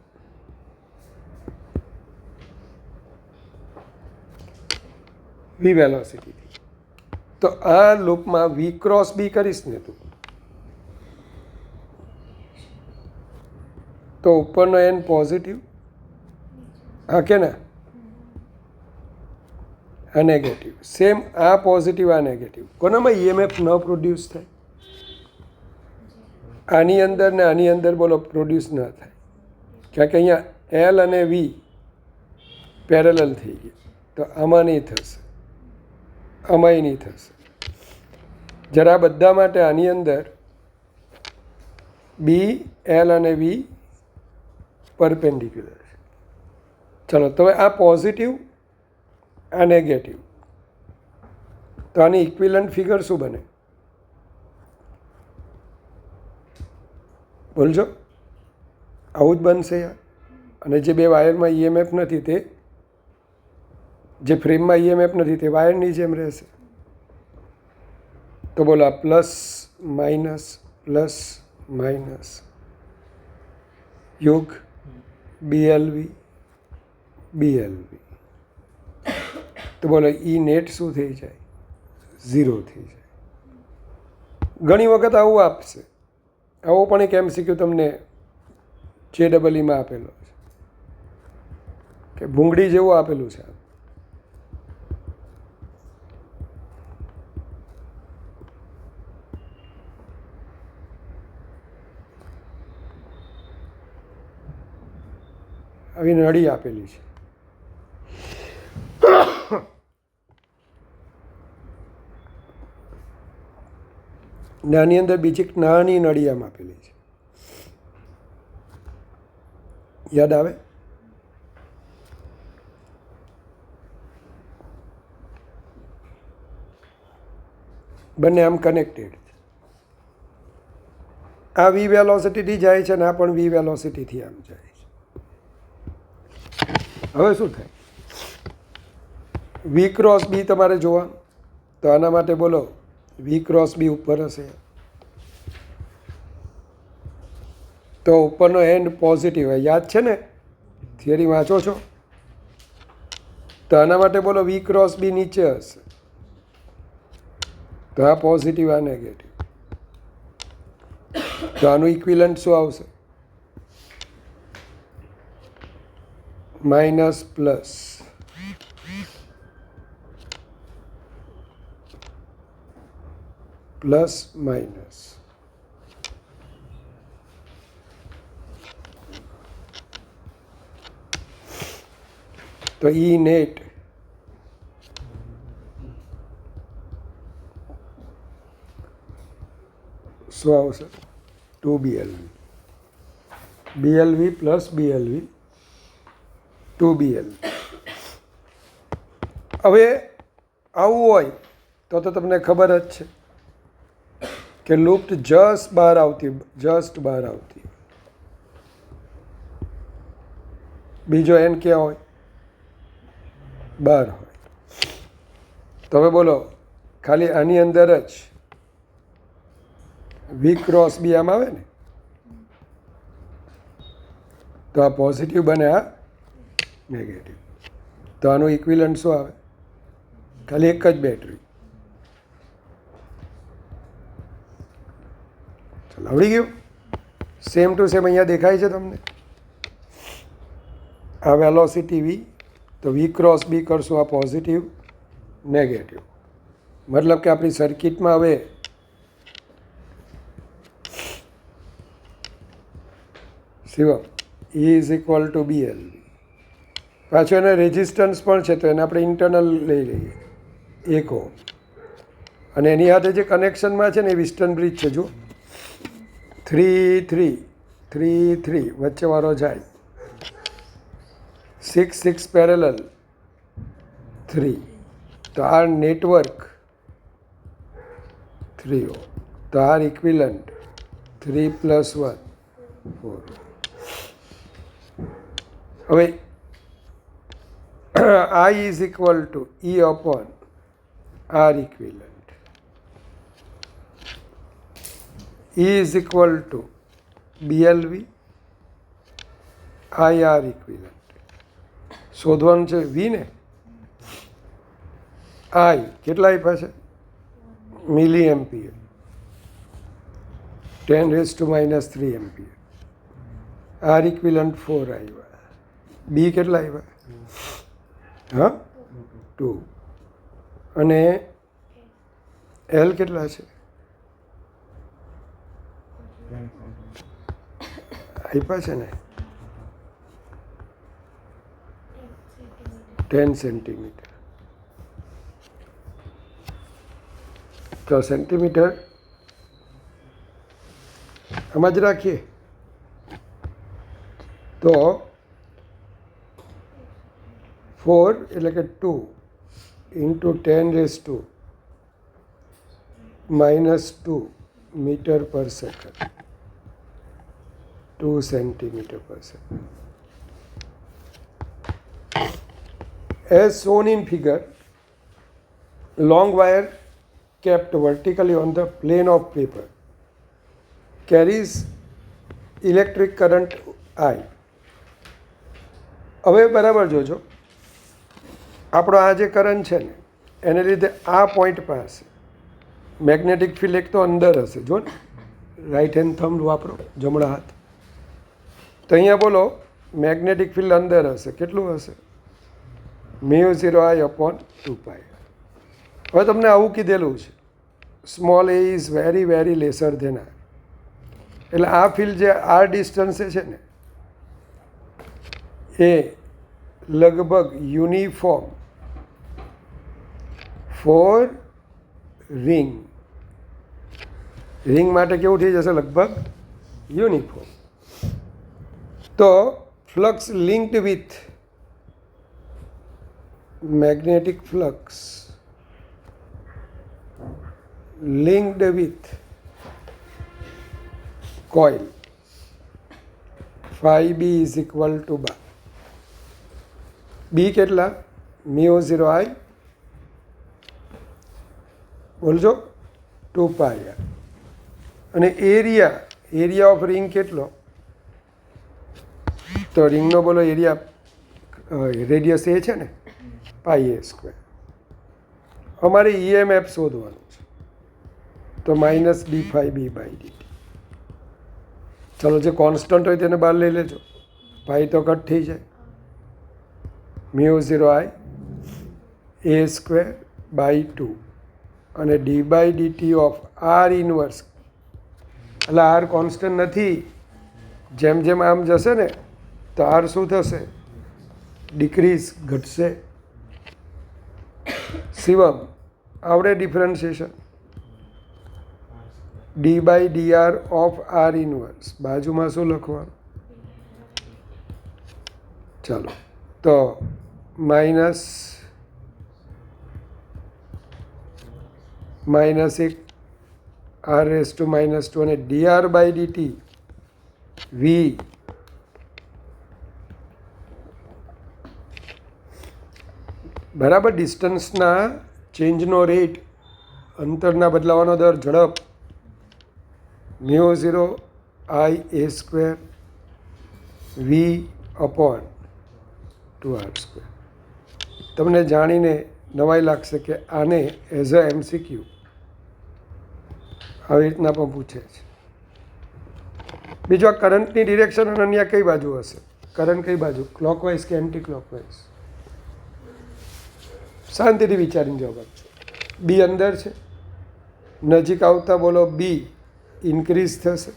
વી વેલોસિટીથી, તો આ લૂપમાં વી ક્રોસ બી કરીશ ને તું તો ઉપરનો એન પોઝિટિવ, હા કે ના, આ નેગેટિવ. સેમ આ પોઝિટિવ આ નેગેટિવ. કોનામાં ઈએમએફ ન પ્રોડ્યુસ થાય? આની અંદર ને આની અંદર બોલો પ્રોડ્યુસ ન થાય, કારણ કે અહીંયા એલ અને વી પેરેલલ થઈ ગયા, તો આમાં નહીં થશે, આમાંય નહીં થશે. જરા બધા માટે આની અંદર બી એલ અને વી પરપેન્ડિક્યુલર છે. ચલો તો હવે આ પોઝિટિવ આ નેગેટિવ, તો આની ઇક્વિલન્ટ ફિગર શું બને? બોલજો. આવું જ બનશે યાર. અને જે બે વાયરમાં ઈએમએફ નથી તે, જે ફ્રેમમાં ઈએમએફ નથી તે વાયરની જેમ રહેશે. તો બોલો આ પ્લસ માઇનસ યોગ બીએલવી. તો બોલો ઈ નેટ શું થઈ જાય? 0 થઈ જાય. ઘણી વખત આવું આપશે. આવો પણ એક MCQ તમને JEEમાં આપેલો છે કે ભૂંગળી જેવું આપેલું છે. આવી નળી આપેલી છે. ને આની અંદર બીજી એક નાની નળી આમ આપેલી છે. યાદ આવે? બંને આમ કનેક્ટેડ છે. આ વી વેલોસિટીથી જાય છે ને આ પણ વી વેલોસિટીથી આમ જાય છે. હવે શું થાય? વી ક્રોસ બી તમારે જોવાનું, તો આના માટે બોલો વી ક્રોસ બી ઉપર હશે, તો ઉપરનો એન્ડ પોઝિટિવ હોય. યાદ છે ને? થિયરી વાંચો છો? તો આના માટે બોલો વી ક્રોસ બી નીચે હશે, તો આ પોઝિટિવ આ નેગેટિવ. તો આનું ઇક્વિલન્ટ શું આવશે? Minus plus plus minus. તો ઈ નેટ શું આવશે? 2BLV. BLV plus BLV 2BLV. હવે આવું હોય તો તમને ખબર જ છે કે લૂપ જસ્ટ બહાર આવતી. બીજો એન ક્યાં હોય? બહાર હોય. તો હવે બોલો ખાલી આની અંદર જ વી ક્રોસ બી આમ આવે ને, તો આ પોઝિટિવ બને, આ નેગેટિવ. તો આનું ઇક્વિલન્ટ શું આવે? ખાલી એક જ બેટરી. ચાલો આવડી ગયું. સેમ ટુ સેમ અહીંયા દેખાય છે તમને. આ વેલોસિટી વી, તો વી ક્રોસ બી કરશું, આ પોઝિટિવ નેગેટિવ. મતલબ કે આપણી સર્કિટમાં હવે Shivam is equal two BL. પાછું એને રેઝિસ્ટન્સ પણ છે, તો એને આપણે ઇન્ટરનલ લઈ લઈએ 1 ઓહ્મ. અને એની સાથે જે કનેક્શનમાં છે ને એ વેસ્ટર્ન બ્રિજ છે. જો 3 3 3 3 વચ્ચેવાળો જાય, 6 6 પેરેલલ 3. તો આ નેટવર્ક 3 તો આર ઇક્વિલન્ટ 3 + 1 4. હવે I is equal to E upon R equivalent. E is equal to BLV IR equivalent. શોધવાનું છે V ને. I કેટલા આપ્યા છે? મિલી એમ્પિયર, 10⁻³ એમ્પિયર. R equivalent 4 આવ્યા. B કેટલા આવ્યા? હા 2. અને L કેટલા છે? આપ્યા છે ને 10 સેન્ટીમીટર. તો સેન્ટીમીટર આમાં જ રાખીએ તો 4 એટલે કે 2 × 10⁻² મીટર પર સેકન્ડ, 2 સેન્ટીમીટર પર second. As shown in figure, long wire kept vertically on the plane of paper carries electric current I. હવે બરાબર જોજો, આપણો આ જે કરંટ છે ને એને લીધે આ પોઈન્ટ પાસે મેગ્નેટિક ફિલ્ડ એક તો અંદર હશે. જો ને રાઈટ હેન્ડ થંબ વાપરો, જમણા હાથ. તો અહીંયા બોલો મેગ્નેટિક ફિલ્ડ અંદર હશે. કેટલું હશે? μ0I/2π. હવે તમને આવું કીધેલું છે, small a is very very lesser than r. એટલે આ ફિલ્ડ જે r ડિસ્ટન્સે છે ને એ લગભગ યુનિફોર્મ ફોર રિંગ. રિંગ માટે કેવું થઈ જશે? લગભગ યુનિફોર્મ. તો flux linked with magnetic flux linked with coil phi b is equal to b કેટલા? μ0I બોલજો 2π. અને એરિયા ઓફ રિંગ કેટલો? તો રિંગનો બોલો એરિયા, રેડિયસ એ છે ને πa². અમારે EMF શોધવાનું છે તો -dϕB/dt. ચલો જે કોન્સ્ટન્ટ હોય તેને બહાર લઈ લેજો, પાઈ તો કટ થઈ જાય. μ0I a²/2 અને d/dt ઓફ R ઇન્વર્સ. એટલે R કોન્સ્ટન્ટ નથી, જેમ જેમ આમ જશે ને તો R શું થશે? ડિક્રીઝ, ઘટશે. શિવમ આવડે differentiation? d/dr of R inverse બાજુમાં શું લખવાનું? ચાલો તો માઇનસ -1 r⁻² અને dr/dt v બરાબર. ડિસ્ટન્સના ચેન્જનો રેટ, અંતરના બદલાવાનો દર, ઝડપ μ0I a²v/2r². તમને જાણીને નવાઈ લાગશે કે આને એઝ અ MCQ આવી રીતના પણ પૂછે છે. બીજું આ કરંટની ડિરેક્શન અનન્ય કઈ બાજુ હશે? કરંટ કઈ બાજુ? ક્લોકવાઇઝ કે એન્ટી ક્લોકવાઇઝ? શાંતિથી વિચારીને જવાબ આપજો. બી અંદર છે, નજીક આવતા બોલો બી ઇન્ક્રીઝ થશે,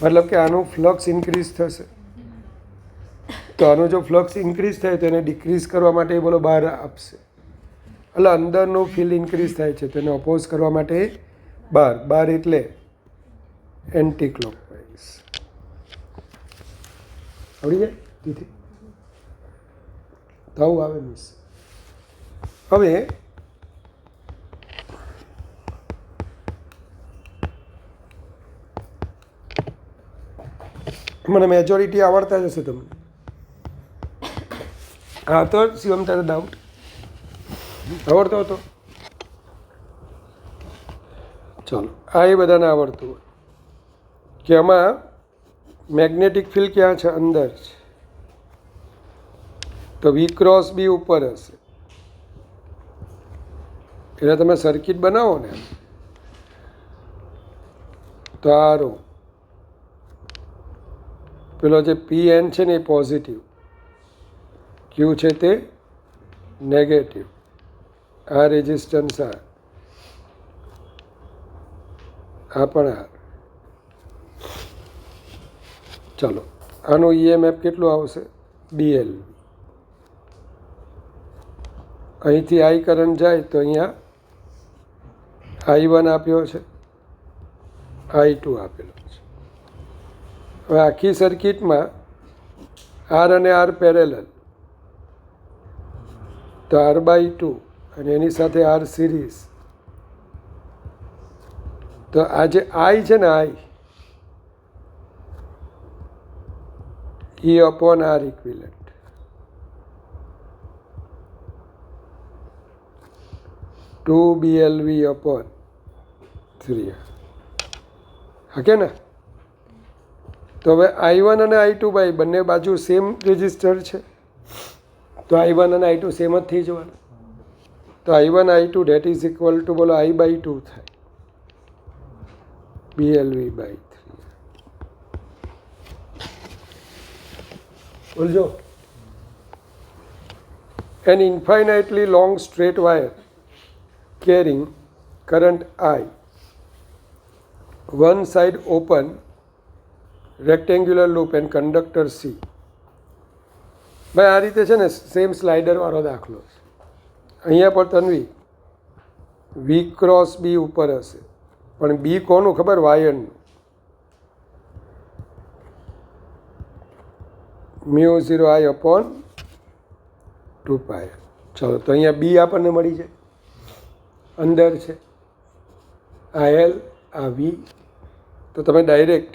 મતલબ કે આનું ફ્લક્સ ઇન્ક્રીઝ થશે. તો આનું જો ફ્લક્સ ઇન્ક્રીઝ થાય તો એને ડિક્રીઝ કરવા માટે બોલો બહાર આપશે. એટલે અંદરનું ફિલ્ડ ઇન્ક્રીઝ થાય છે, તેને ઓપોઝ કરવા માટે બાર એટલે એન્ટી ક્લોકવાઇઝ. આવડી જાય દીધી તો આવું આવે મિસ. હવે મને મેજોરિટી આવડતા જ હશે તમને. હા તો શિવમ તારે ડાઉટ આવડતો હતો? ચાલો, આ એ બધાને આવડતું હોય કે આમાં મેગ્નેટિક ફિલ્ડ ક્યાં છે? અંદર છે. તો વી ક્રોસ બી ઉપર હશે. એટલે તમે સર્કિટ બનાવો ને તો આ રો પેલો જે પી એન છે ને એ પોઝિટિવ, ક્યુ છે તે નેગેટિવ, આ રેઝિસ્ટન્સ આ પણ આ. ચાલો, આનું ઈએમએફ કેટલું આવશે? BL. અહીંથી આઈ કરંટ જાય તો અહીંયા I1 આપ્યો છે, I2 આપેલો છે. હવે આખી સર્કિટમાં R અને R પેરેલલ, તો R/2 અને એની સાથે R સિરીઝ. તો આ જે I છે ને I upon R equivalent. To BLV upon 3. હા કે ને? તો હવે I1 અને I2 ભાઈ બંને બાજુ સેમ રેઝિસ્ટર છે, તો I1 અને I2 સેમ જ થઈ જવાના. તો I1 I2 that is equal two બોલો I/2 થાય, BLV/3. બોલજો. An infinitely long straight wire carrying current I, one side open, rectangular loop and conductor C. ભાઈ આ રીતે છે ને સેમ સ્લાઇડરવાળો દાખલો છે. અહીંયા પણ તન્વી V ક્રોસ B ઉપર હશે, પણ B કોનું ખબર? વાયરનું. μ0I upon 2π. ચાલો, તો અહીંયા B આપણને મળી જાય, અંદર છે આ L આ V. તો તમે direct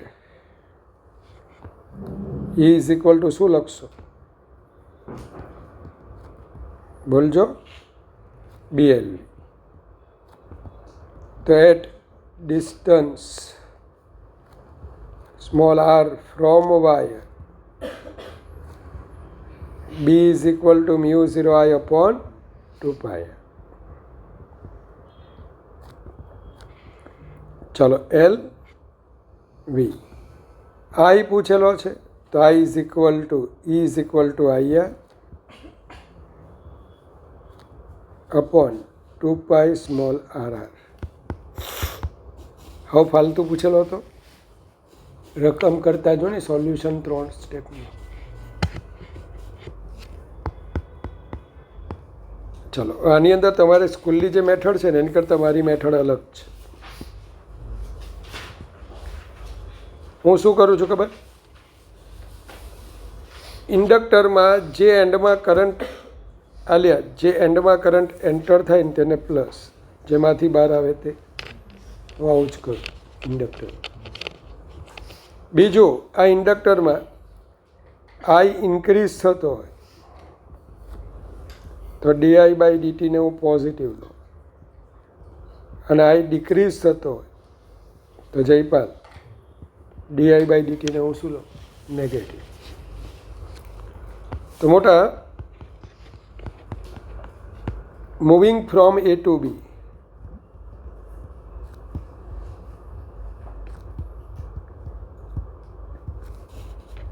E is equal to શું લખશો? બોલજો. BL. તો at distance small r from wire B is equal to μ0I upon 2π. ચલો, L V I પૂછેલો છે, તો I is equal to E is equal to IR upon 2π small rr. હવે ફાલતુ પૂછેલો હતો, રકમ કરતા જો ને સોલ્યુશન 3 સ્ટેપનું. ચલો, આની અંદર તમારે સ્કૂલની જે મેથડ છે ને એની કરતાં મારી મેથડ અલગ છે. હું શું કરું છું ખબર? ઇન્ડક્ટરમાં જે એન્ડમાં કરંટ આલ્યા, જે એન્ડમાં કરંટ એન્ટર થાય ને તેને પ્લસ, જેમાંથી બહાર આવે તે હું આવું જ કરું ઇન્ડક્ટર. બીજું, આ ઇન્ડક્ટરમાં I ઇન્ક્રીઝ થતો હોય તો DI/dt ને હું પોઝિટિવ લઉં, અને I ડિક્રીઝ થતો હોય તો જયપાલ DI/dt ને હું શું લઉં? નેગેટિવ. તો મોટા moving from A to B,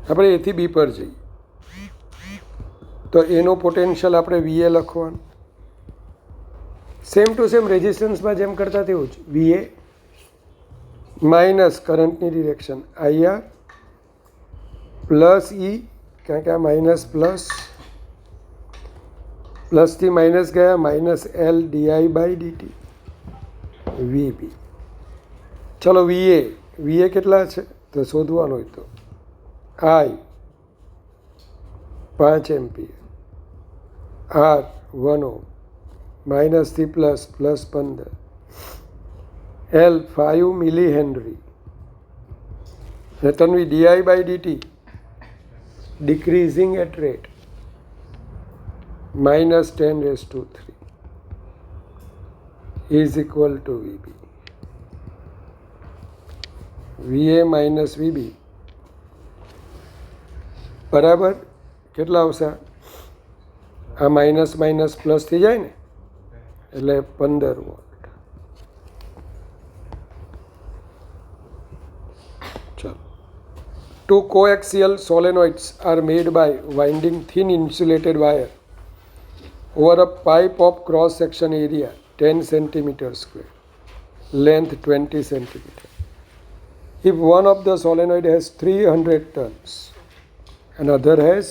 આપણે A થી B પર જઈએ તો એનો પોટેન્શિયલ આપણે VA લખવાનું. સેમ ટુ સેમ રેઝિસ્ટન્સમાં જેમ કરતા તેવું જ VA માઇનસ કરંટની ડિરેક્શન IR પ્લસ E, કારણ કે આ માઇનસ પ્લસ પ્લસથી માઇનસ ગયા, minus L DI by DT VB. ચલો વીએ કેટલા છે તો શોધવાનું હોય તો આઈ 5 એમ્પિયર, આર 1 ઓહ્મ, માઇનસથી પ્લસ 15, એલ 5 મિલી હેનરી. તન્વી DI by DT decreasing at rate -10⁻³ is equal to VB. VA minus VB બરાબર કેટલા આવશે? આ માઇનસ માઇનસ પ્લસ થઈ જાય ને એટલે 15 વોલ્ટ. ચાલો. 2 coaxial solenoids are made by winding thin insulated wire over a pipe of cross section area 10 centimeter square, length 20 centimeter. If one of the solenoid has 300 turns and other has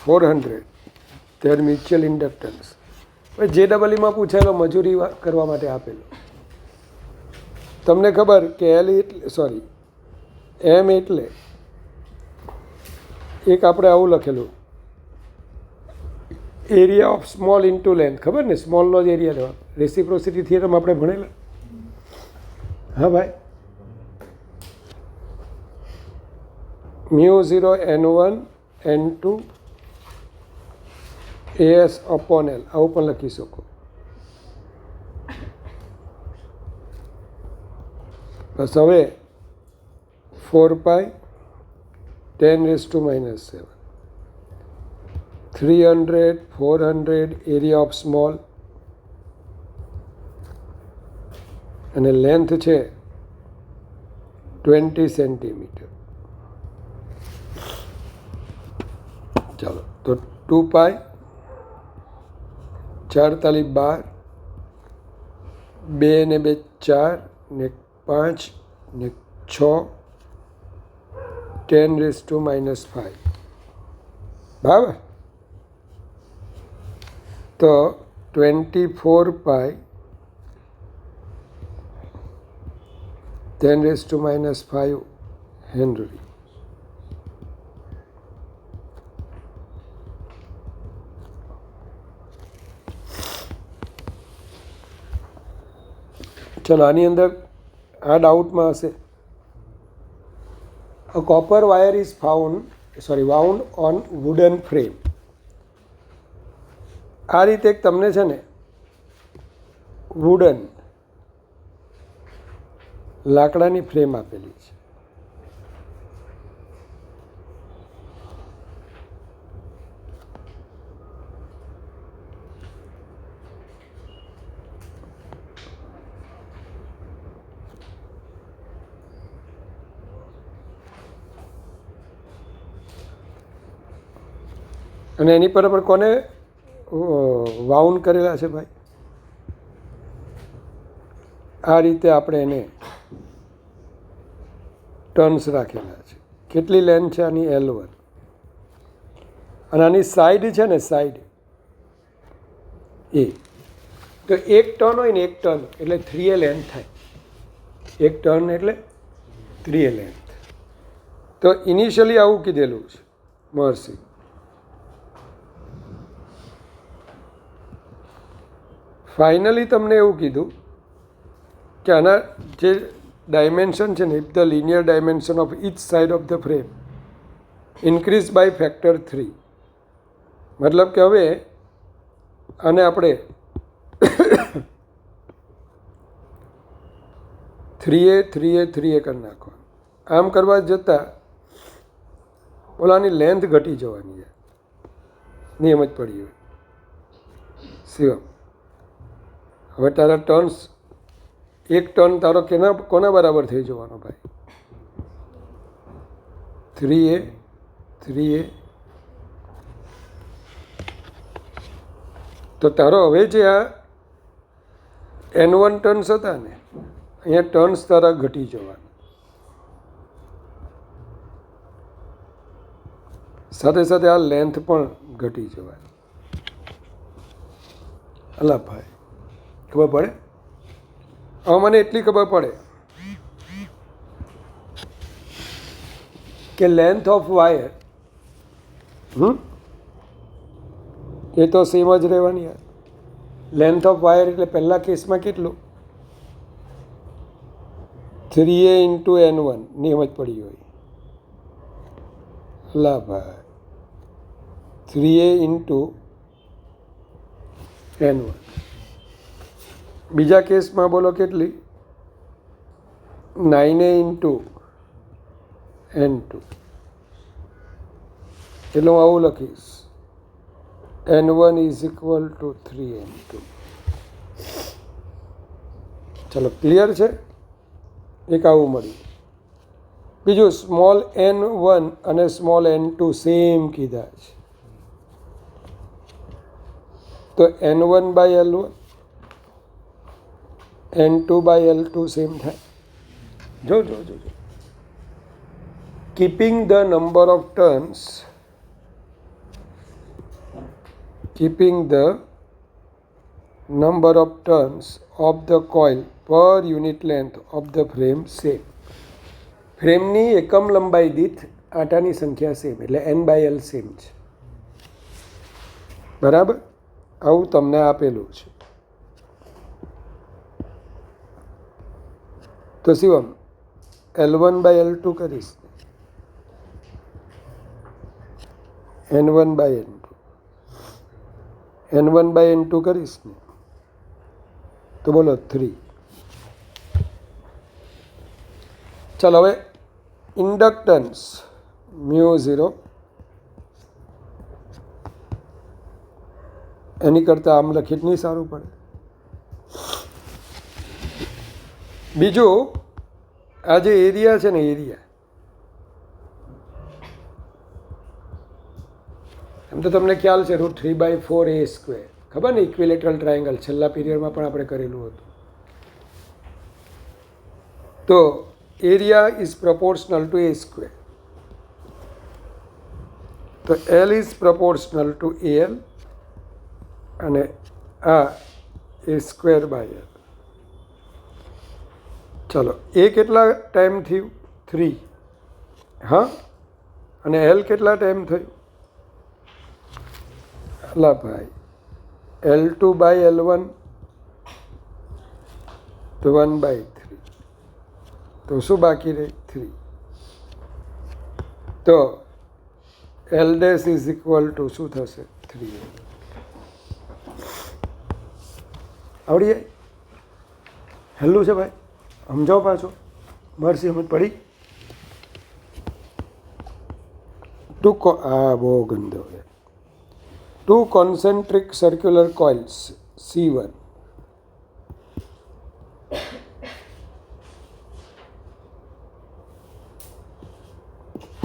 400, their mutual inductance. JEE માં પૂછાયેલો મજૂરી કરવા માટે આપેલો. તમને ખબર કે એમ એટલે એક આપણે આવું લખેલું area of small into length. ખબર ને? સ્મોલનો જ એરિયા લેવા. રેસિપ્રોસિટી થિયરમ આપણે ભણેલા. હા ભાઈ. μ0 n1 n2 as upon l આવું પણ લખી શકો. બસ હવે 4 pi 10⁻⁻⁷, 300 400 એરિયા ઓફ સ્મોલ અને લેન્થ છે 20 સેન્ટીમીટર. ચાલો તો 2 pi 4 તાલી 12, 2 ને 2 4 ને 5 ને 6 10⁻⁻⁵. બરાબર. તો 24 pi 10⁻⁵ હેનરી. ચલો આની અંદર આ ડાઉટમાં હશે. A copper wire is wound on wooden frame. આ રીતે એક તમને છે ને વુડન લાકડાની ફ્રેમ આપેલી છે. અને એની પર પણ કોને વાઉન્ડ કરેલા છે ભાઈ? આ રીતે આપણે એને ટર્ન્સ રાખેલા છે. કેટલી લેન્થ છે આની? L1. અને આની સાઈડ છે ને સાઈડ એ તો એક ટર્ન હોય ને, એક ટર્ન એટલે 3a લેન્થ થાય. એક ટર્ન એટલે 3a લેન્થ. તો ઇનિશિયલી આવું કીધેલું છે મહર્ષિ. ફાઇનલી તમને એવું કીધું કે આના જે ડાયમેન્શન છે ને, if the linear dimension of each side of the frame increase by factor 3. મતલબ કે હવે આને આપણે 3a 3a 3a કરી નાખવા. આમ કરવા જતાં ઓલાની લેન્થ ઘટી જવાની છે. નિયમ જ પડી હોય. શિવમ, હવે તારા ટર્ન્સ એક ટર્ન તારો કોના બરાબર થઈ જવાનો ભાઈ? 3a 3a. તો તારો હવે જે આ N1 ટર્ન્સ હતા ને, અહીંયા ટર્ન્સ તારા ઘટી જવાના. સાથે સાથે આ લેન્થ પણ ઘટી જવાની. અલા ભાઈ ખબર પડે? હવે મને એટલી ખબર પડે કે લેન્થ ઓફ વાયર એ તો સેમ જ રહેવાની યાર. લેન્થ ઓફ વાયર એટલે પહેલા કેસમાં કેટલું 3a ઇન્ટુ n1 નિયમ જ પડી હોય. લા ભાઈ 3a ઇન્ટુ n1. બીજા કેસમાં બોલો કેટલી 9a ઇન્ટુ n2. એટલે હું આવું લખીશ n1 is equal two 3n2. ચલો ક્લિયર છે? એક આવું મળ્યું. બીજું સ્મોલ n1 અને સ્મોલ n2 સેમ કીધા છે તો n1 by l1 n2 by l2 same થાય. જો જો જો જો keeping the number of turns of the coil per unit length of the frame same. ફ્રેમની એકમ લંબાઈ દીઠ આંટાની સંખ્યા સેમ એટલે n બાય l સેમ છે. બરાબર? આવું તમને આપેલું છે. તો શિવમ l1 બાય l2 કરીશ, n1 by n2, n1 by n2 કરીશ ને તો બોલો 3. ચાલો હવે ઇન્ડક્ટન્સ μ0 એની કરતાં આમ લખી જ નહીં સારું પડે. બીજું આ જે એરિયા છે ને એરિયા એમ તો તમને ખ્યાલ છે √3/4a². ખબર ને ઇક્વિલેટરલ ટ્રાયેંગલ છેલ્લા પીરિયડમાં પણ આપણે કરેલું હતું. તો area is proportional two a². તો l is proportional to al અને આ a²/l. ચાલો એ કેટલા ટાઈમ થયું 3 હા અને l કેટલા ટાઈમ થયું અલા ભાઈ l2 બાય l1 તો 1/3. તો શું બાકી રહે 3. તો l dash is equal to શું થશે 3. આવડી જાય? હેલું છે ભાઈ? સમજાવો પાછો. મરસી સમજ પડી? આ બહુ ગંદો છે. 2 concentric circular coils C1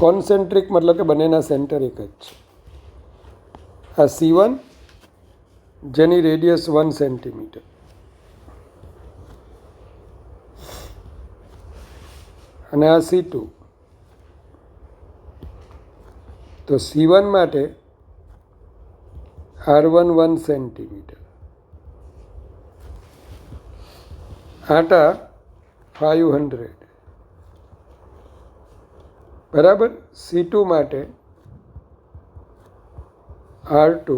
concentric મતલબ કે બંનેના સેન્ટર એક જ છે. આ C1 જેની રેડિયસ 1 સેન્ટીમીટર અને આ C2. તો C1 માટે R1 1 સેન્ટીમીટર, આટા 500 બરાબર. C2 માટે R2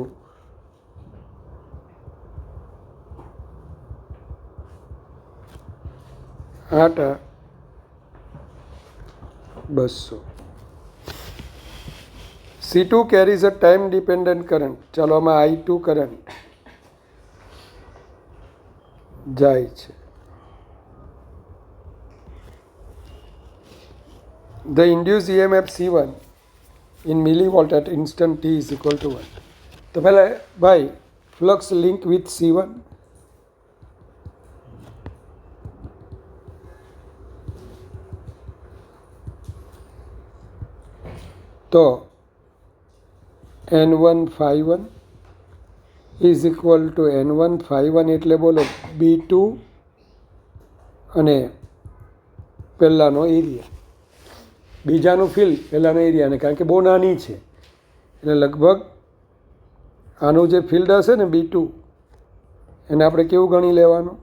આટા 200. C2 carries a time dependent current. ચાલો આમાં I2 કરંટ જાય છે. The induced EMF C1 in millivolt at instant t is equal to 1. તો પહેલાં ભાઈ ફ્લક્સ લિંક વિથ C1. તો N1 ∅1 is equal two N1 ∅1 એટલે બોલો B2 અને પહેલાંનો એરિયા, બીજાનું ફિલ્ડ પહેલાંનો એરિયા. અને કારણ કે બહુ નાની છે એટલે લગભગ આનું જે ફિલ્ડ હશે ને B2 એને આપણે કેવું ગણી લેવાનું?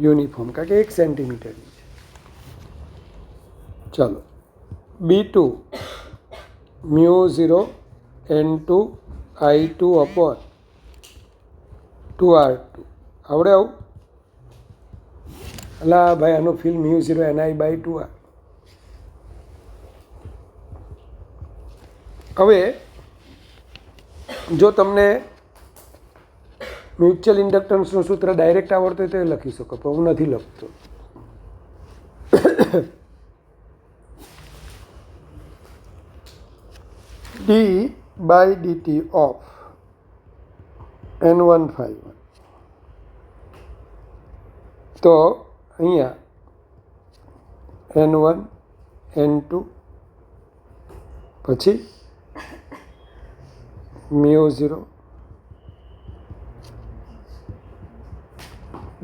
યુનિફોર્મ, કારણ કે 1 સેન્ટીમીટરની છે. ચાલો, B2 μ0 N2 I2 upon 2R2. આવડે આવું? અલા ભાઈ, આનું ફિલ μ0 Ni/2R. હવે જો તમને મ્યુચ્યુઅલ ઇન્ડક્ટન્સનું સૂત્ર ડાયરેક્ટ આવડતું હોય તો એ લખી શકો, પણ હું નથી લખતો. d/dt of N1 ∅1. તો અહીંયા N1 N2 પછી μ0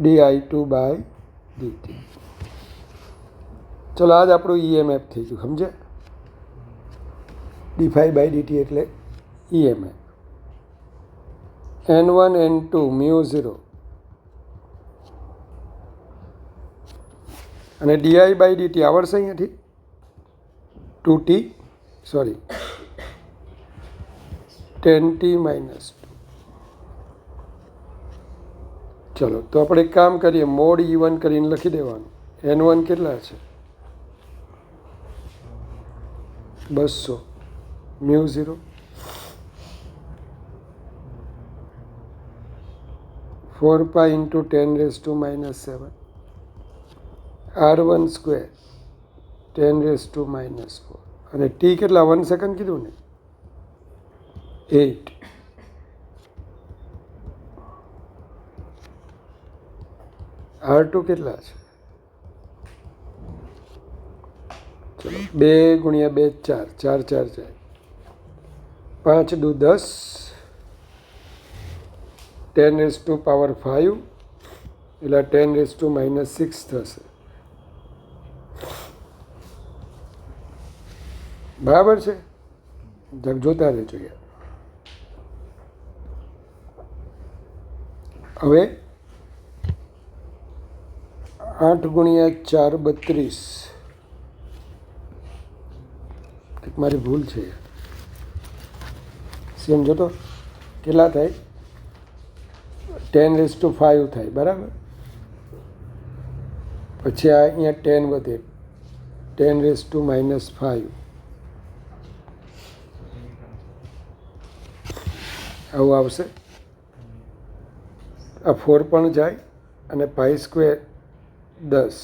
di2/dt. ચલો, આજ આપણું EMF થઈ ગયું, સમજે? d∅/dt એટલે EMF. N1 N2 μ0 અને di/dt આવડશે અહીંયાથી 2t 10t - 2. ચલો, તો આપણે એક કામ કરીએ, મોડ E1 કરીને લખી દેવાનું. N1 કેટલા છે? 200 μ0 4π × 10⁻⁻⁷ R1² 10⁻⁻⁴. અને t કેટલા? 1 સેકન્ડ કીધું ને? 8. R2 કેટલા છે? ચલો, 2 × 2 4, 4 4 જાય, 5 દુ 10, 10⁻⁵ એટલે 10⁻⁻⁶ થશે. બરાબર છે? જોતા રહેજો યાર. હવે 8 × 4 32. મારી ભૂલ છે. સમજો તો કેટલા થાય? 10⁵ થાય, બરાબર? પછી આ અહીંયા 10 વધે, 10⁻⁻⁵. આવું આવશે. આ 4 પણ જાય અને π² 10.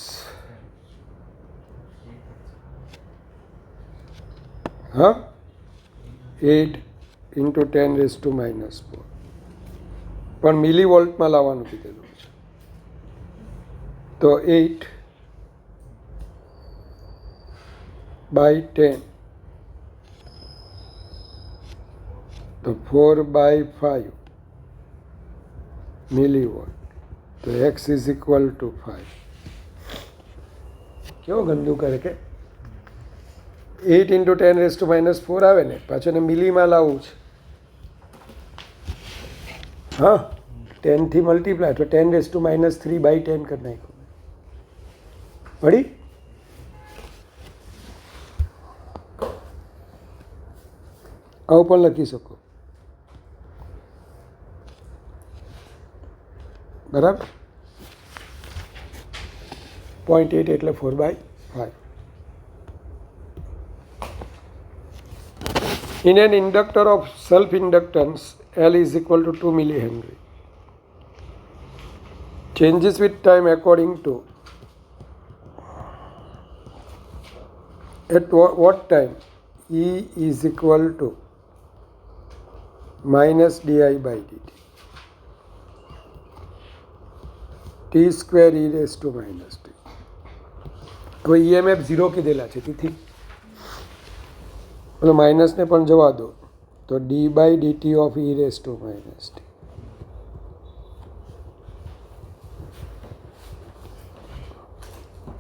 હા, 8 × 10⁻⁻⁴. પણ મિલીવોલ્ટમાં લાવવાનું કીધેલું છે. તો 8/10 તો 4/5 મિલીવોલ્ટ. તો x = 5. કેવો ગંદુ કરે કે 8 × 10⁻⁻⁴ આવે ને, પાછું એને મિલીમાં લાવવું છે. હા, 10 થી મલ્ટીપ્લાય તો 10⁻³ કરી નાખ્યું. પડી? આવું પણ લખી શકો, બરાબર? 0.8 એટલે 4/5. In an inductor of self-inductance, L is equal to 2 millihenry. Changes with time according to at what time E is equal to minus di/dt. t² e⁻⁻t. હવે EMF 0 કીધેલા છે, તેથી પેલો માઇનસને પણ જવા દો, તો d/dt of e⁻⁻t.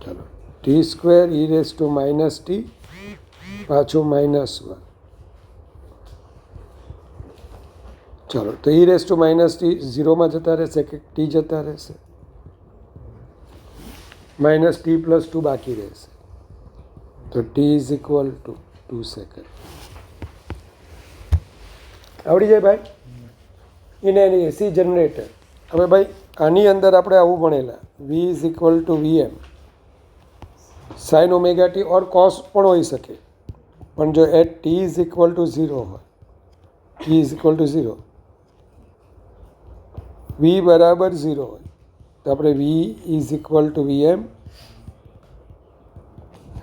ચાલો, t² e⁻⁻t પાછું -1. ચાલો તો e raise to minus t ઝીરોમાં જતા રહેશે કે ટી જતા રહેશે? માઇનસ ટી પ્લસ ટુ બાકી રહેશે. તો T is equal two 2 second. આવડી જાય ભાઈ? એને એની એસી જનરેટર. હવે ભાઈ આની અંદર આપણે આવું ભણેલા, V is equal to VM sine omega t or cos પણ હોઈ શકે, પણ જો at t is equal to 0 હોય, t is equal to 0, V બરાબર 0 હોય તો આપણે V is equal to VM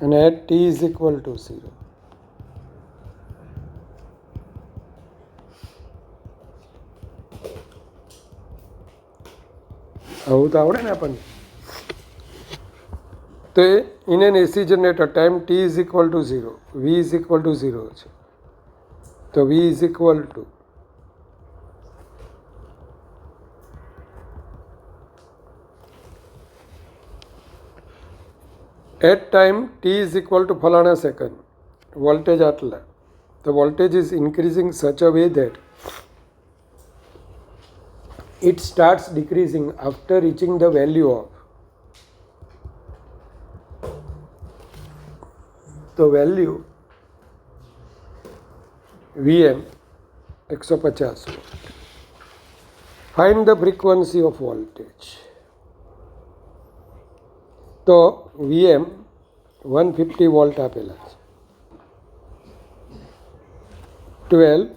અને at t is equal to 0. આવું તો આવડે ને આપણને. તો in an AC generator time t is equal to 0, V is equal to 0 છે. તો V is equal to at time t is equal to ફલાણા સેકન્ડ વોલ્ટેજ આટલા. The voltage is increasing such a way that it starts decreasing after reaching the value of Vm 150 volt. Find the frequency of voltage. તો Vm 150 volt આપેલા છે. 12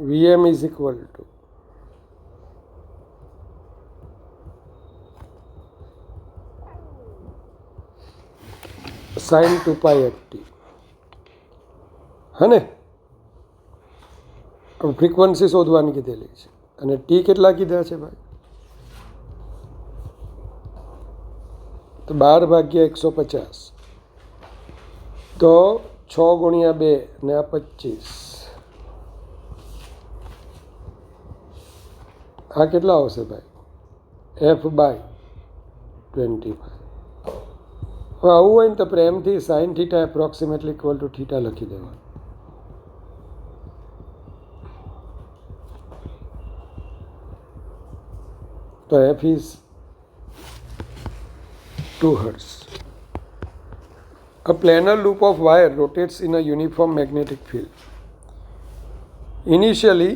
Vm is equal to sin 2 pi at t. હા ને? Frequency શોધવાની કીધેલી છે અને T કેટલા કીધા છે ભાઈ? તો 12 ભાગ્યા 150 તો 6 ગુણ્યા 2 ને આ 25. આ કેટલા આવશે ભાઈ? f/25. હવે આવું હોય ને તો પ્રેમથી sine theta approximately equal to theta લખી દેવાનું. તો f is 2 hertz. A planar loop of wire rotates in a uniform magnetic field. Initially,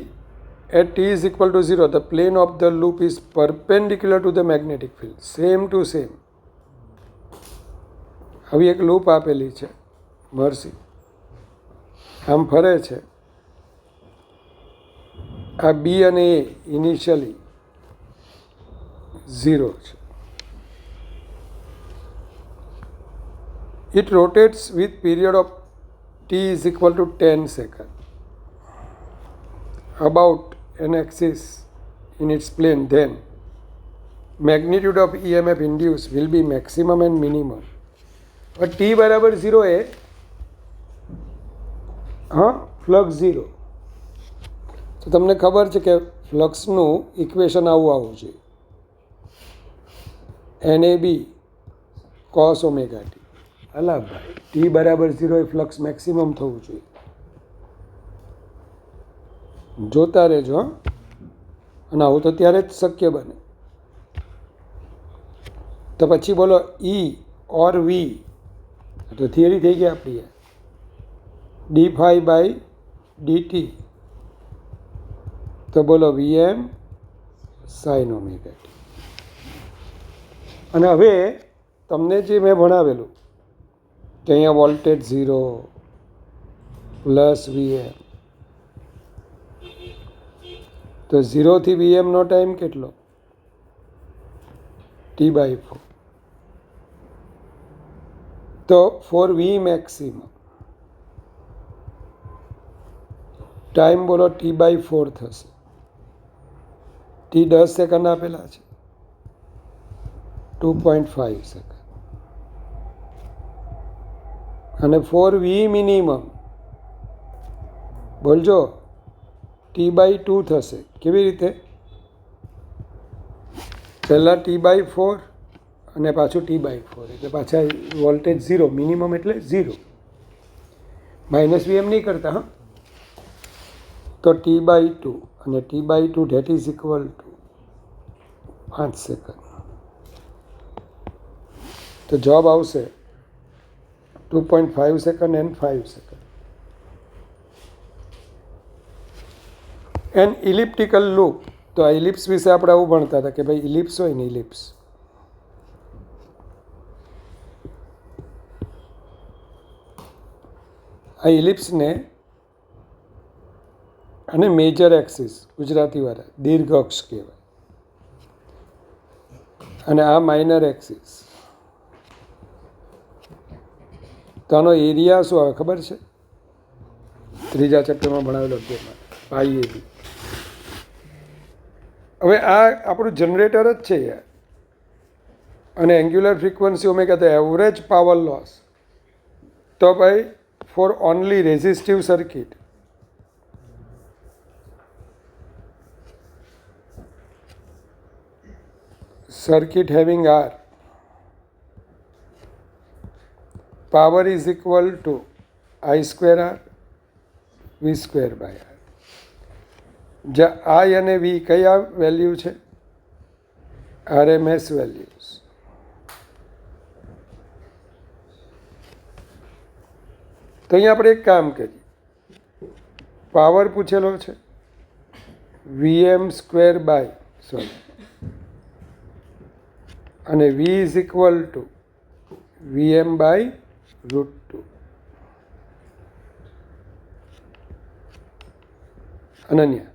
at t is equal to 0, the plane of the loop is perpendicular to the magnetic field. Same to same. આવી એક loop આપેલી છે Mersey, આમ ફરે છે. આ બી અને એ initially 0 છે. It rotates with period of t is equal to 10 seconds about an axis in its plane. Then magnitude of EMF induced will be maximum and minimum. But t બરાબર 0 એ હા ફ્લક્સ 0. તો તમને ખબર છે કે ફ્લક્સનું ઇક્વેશન આવવું જોઈએ, NAB cos ઓમેગા ટી. અલા ભાઈ ટી બરાબર 0 એ ફ્લક્સ મેક્સિમમ થવું જોઈએ. જોતા રહેજો અને આવું તો ત્યારે જ શક્ય બને. તો પછી બોલો ઈ ઓર વી, તો થિયરી થઈ ગઈ આપણી. d∅/dt તો બોલો Vm sin ઓમેગા ટી. અને હવે તમને જે મેં ભણાવેલું કે અહીંયા વોલ્ટેજ 0 પ્લસ Vm, તો 0 થી Vmનો ટાઈમ કેટલો? t/4. તો ફોર V મેક્સિમમ ટાઈમ બોલો t/4 થશે. t 10 સેકન્ડ આપેલા છે, 2.5 સેકન્ડ. અને ફોર V મિનિમમ બોલજો t/2 થશે. કેવી રીતે? પહેલાં t/4 અને પાછું t/4 એટલે પાછા વોલ્ટેજ 0, મિનિમમ એટલે 0. -Vm નહીં કરતા. હા તો T/2 અને T/2 that is equal to 5 second. તો જવાબ આવશે 2.5 second and 5 second. And elliptical loop, તો આ ઇલિપ્સ વિશે આપણે આવું ભણતા હતા કે ભાઈ ઇલિપ્સ હોય ને ઇલિપ્સ, આ ઇલિપ્સને અને મેજર એક્સિસ ગુજરાતીવાળા દીર્ઘ અક્ષ કહેવાય અને આ માઇનર એક્સિસ. તો આનો એરિયા શું આવે ખબર છે? ત્રીજા ચેપ્ટરમાં ભણાવેલો અધ્યાયમાં πAB. હવે આ આપણું જનરેટર જ છે યાર, અને એંગ્યુલર ફ્રીક્વન્સી ઓમેગા તો એવરેજ પાવર લોસ. તો ભાઈ four only resistive circuit having R, power is equal to I square R V square by R. જ્યાં I અને V કયા વેલ્યુ છે? RMS values. તો અહીંયા આપણે એક કામ કરીએ, પાવર પૂછેલો છે VM સ્ક્વેર બાય અને V is equal to VM by √2. અનન્ય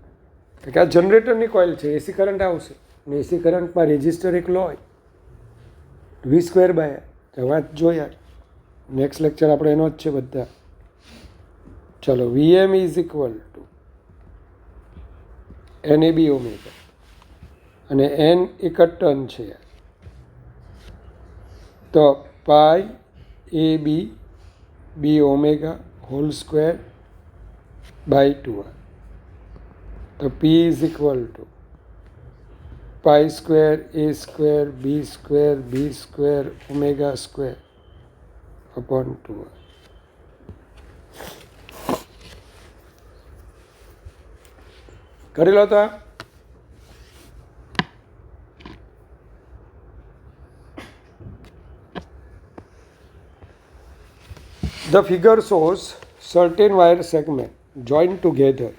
કે આ જનરેટરની કોઇલ છે, એસી કરંટ આવશે અને એસી કરંટમાં રેઝિસ્ટર એકલો હોય, V સ્ક્વેર બાય વાત જોયા. નેક્સ્ટ લેક્ચર આપણે એનો જ છે બધા. ચલો, VM is equal to NAB omega અને N એક ટર્ન છે, તો πAB B omega whole square by 2R. તો P is equal to pi square A square B square B square omega square upon 2R. કરી લો તો the figure shows certain wire segment joined together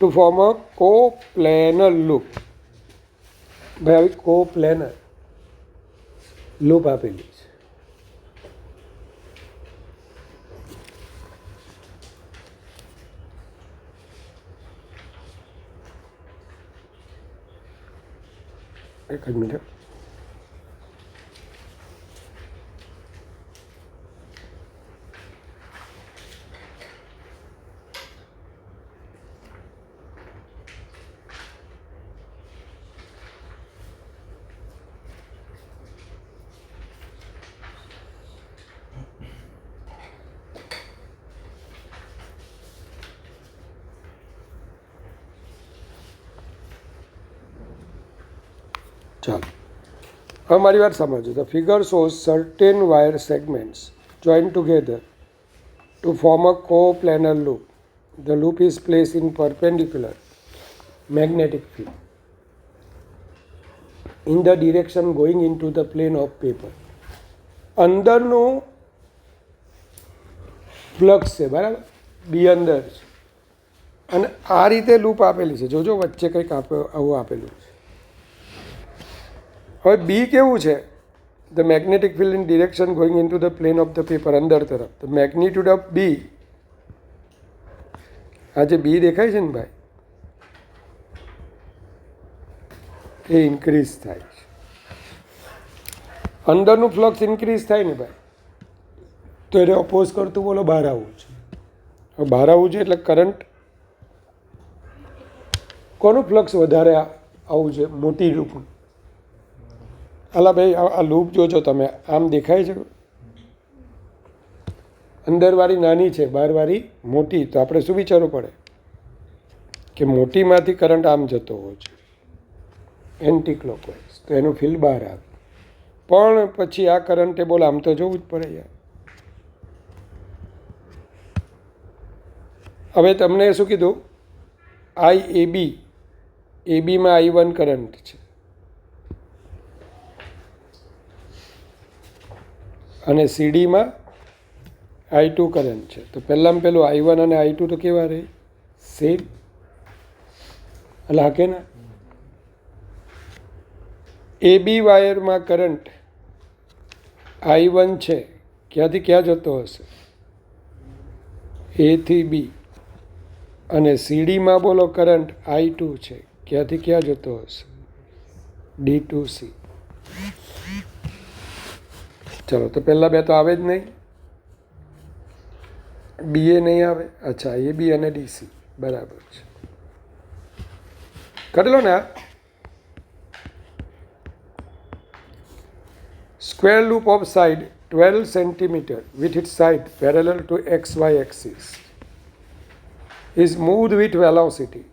to form a coplanar loop. ભાઈ આવી coplanar loop આપેલી છે. એક જ minute. ચાલો, હવે મારી વાત સમજો. The figure shows certain wire segments join together two form a coplanar loop. The loop is place in perpendicular magnetic field in the direction going in to the plane of paper. અંદરનું flux છે, બરાબર, બી અંદર છે અને આ રીતે loop આપેલી છે. જોજો વચ્ચે કંઈક આવું આપેલું છે. હવે બી કેવું છે? The magnetic field in direction going in to the plane of the paper, અંદર તરફ. ધ મેગ્નિટ્યુડ ઓફ બી, આ જે બી દેખાય છે ને ભાઈ, એ ઇન્ક્રીઝ થાય છે. અંદરનું ફ્લક્સ ઇન્ક્રીઝ થાય ને ભાઈ, તો એને ઓપોઝ કરતું બોલો બહાર આવવું છે. હવે બહાર આવવું છે એટલે કરંટ, કોનું ફ્લક્સ વધારે આવવું છે? મોટી લૂપનું. અલા ભાઈ આ લૂપ જોજો તમે, આમ દેખાય છે, અંદરવાળી નાની છે, બહારવાળી મોટી. તો આપણે શું વિચારવું પડે કે મોટીમાંથી કરંટ આમ જતો હોય છે એન્ટી ક્લોકવાઇઝ, તો એનું ફિલ્ડ બહાર આવે. પણ પછી આ કરંટે બોલ આમ તો જોવું જ પડે યાર. હવે તમને શું કીધું એબીમાં I1 કરંટ છે અને સીડીમાં I2 કરંટ છે. તો પહેલાં પેલું I1 અને I2 તો કેવા રહે? સેમ. એટલે હા કે ના? AB વાયરમાં કરંટ I1 છે, ક્યાંથી ક્યાં જતો હશે? A થી B. અને સીડીમાં બોલો કરંટ I2 છે, ક્યાંથી ક્યાં જતો હશે? D to C. ચલો, તો પહેલાં બે તો આવે જ નહીં, BA નહીં આવે. અચ્છા, AB અને DC બરાબર છે. કરી લો ને આ square loop of side 12 centimeter with its side parallel to XY axis is moved with velocity.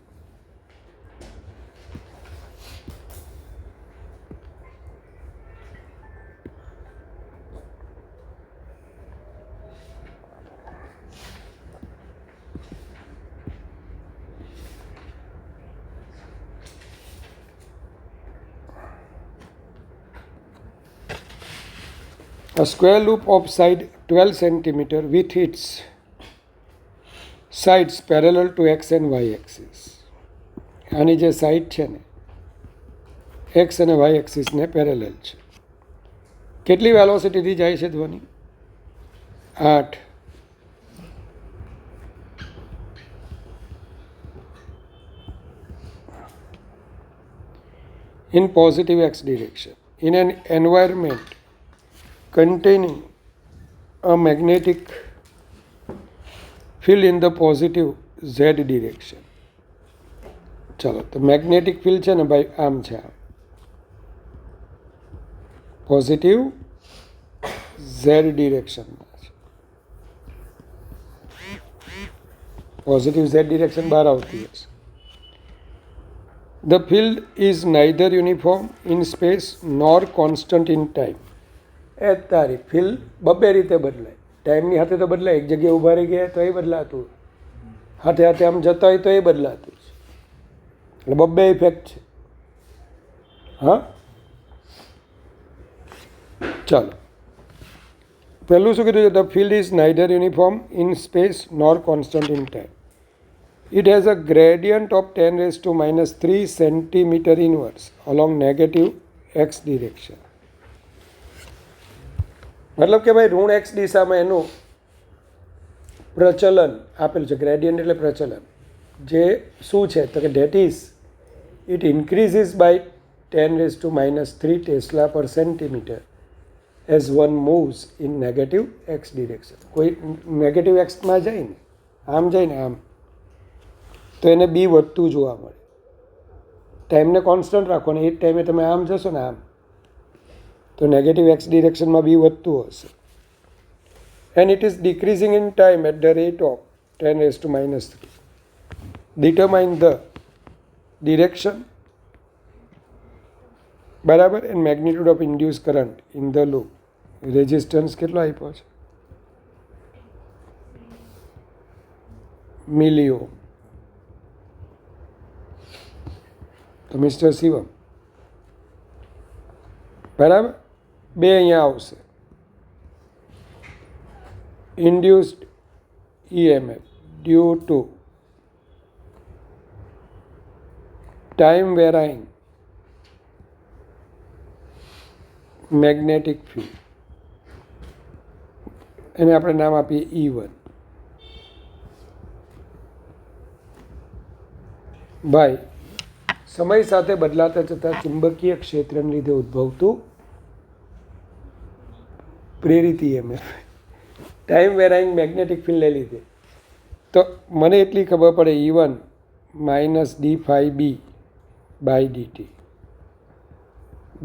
A square loop of side 12 centimeter with its sides parallel to X and Y axis. આની જે side છે ને X અને Y એક્સિસને parallel છે. કેટલી વેલોસિટીથી જાય છે ધ્વનિ? 8. In positive X direction. In an environment containing a magnetic field in the positive Z direction. ચલો, તો મેગ્નેટિક ફિલ્ડ છે ને ભાઈ આમ છે, આમ પોઝિટિવ ઝેડ ડિરેક્શનમાં છે. પોઝિટિવ ઝેડ ડિરેક્શન બહાર આવતી હશે. The field is neither uniform in space nor constant in time. એ તારી ફિલ્ડ બબે રીતે બદલાય. ટાઈમની સાથે તો બદલાય, એક જગ્યાએ ઊભા રહી ગયા તો એ બદલાતું, હાથે હાથે આમ જતા હોય તો એ બદલાતું છે. એટલે બબ્બે ઇફેક્ટ છે. હા, ચાલો, પહેલું શું કીધું છે? The field is neither uniform in space nor constant in time. It has a gradient of 10⁻³ centimetre inverse along negative x direction. મતલબ કે ભાઈ ઋણ એક્સ દિશામાં એનું પ્રચલન આપેલું છે. ગ્રેડિયન્ટ એટલે પ્રચલન. જે શું છે તો કે that is it increases by 10⁻³ tesla per centimetre as one moves in negative x direction. કોઈ નેગેટિવ એક્સમાં જાય ને, આમ જાય ને આમ, તો એને બી વધતું જોવા મળે. ટાઈમને કોન્સ્ટન્ટ રાખો ને એ જ ટાઈમે તમે આમ જશો ને આમ, તો નેગેટિવ એક્સ ડિરેક્શનમાં બી વધતું હશે. And it is decreasing in time at the rate of 10⁻³. Determine the direction, બરાબર, and magnitude of induce current in the loop. Resistance કેટલો આપ્યો છે? મિલિઓહમ. તો મિસ્ટર શિવમ, બરાબર, બે અહીંયા આવશે. Induced EMF due to time varying magnetic field, એને આપણે નામ આપીએ E1. ભાઈ, સમય સાથે બદલાતા જતા ચુંબકીય ક્ષેત્રને લીધે ઉદ્ભવતું પ્રેરિત EMF, ટાઈમ વેરાઇંગ મેગ્નેટિક ફિલ્ડને લીધે. તો મને એટલી ખબર પડે, E1 -dϕB/dt,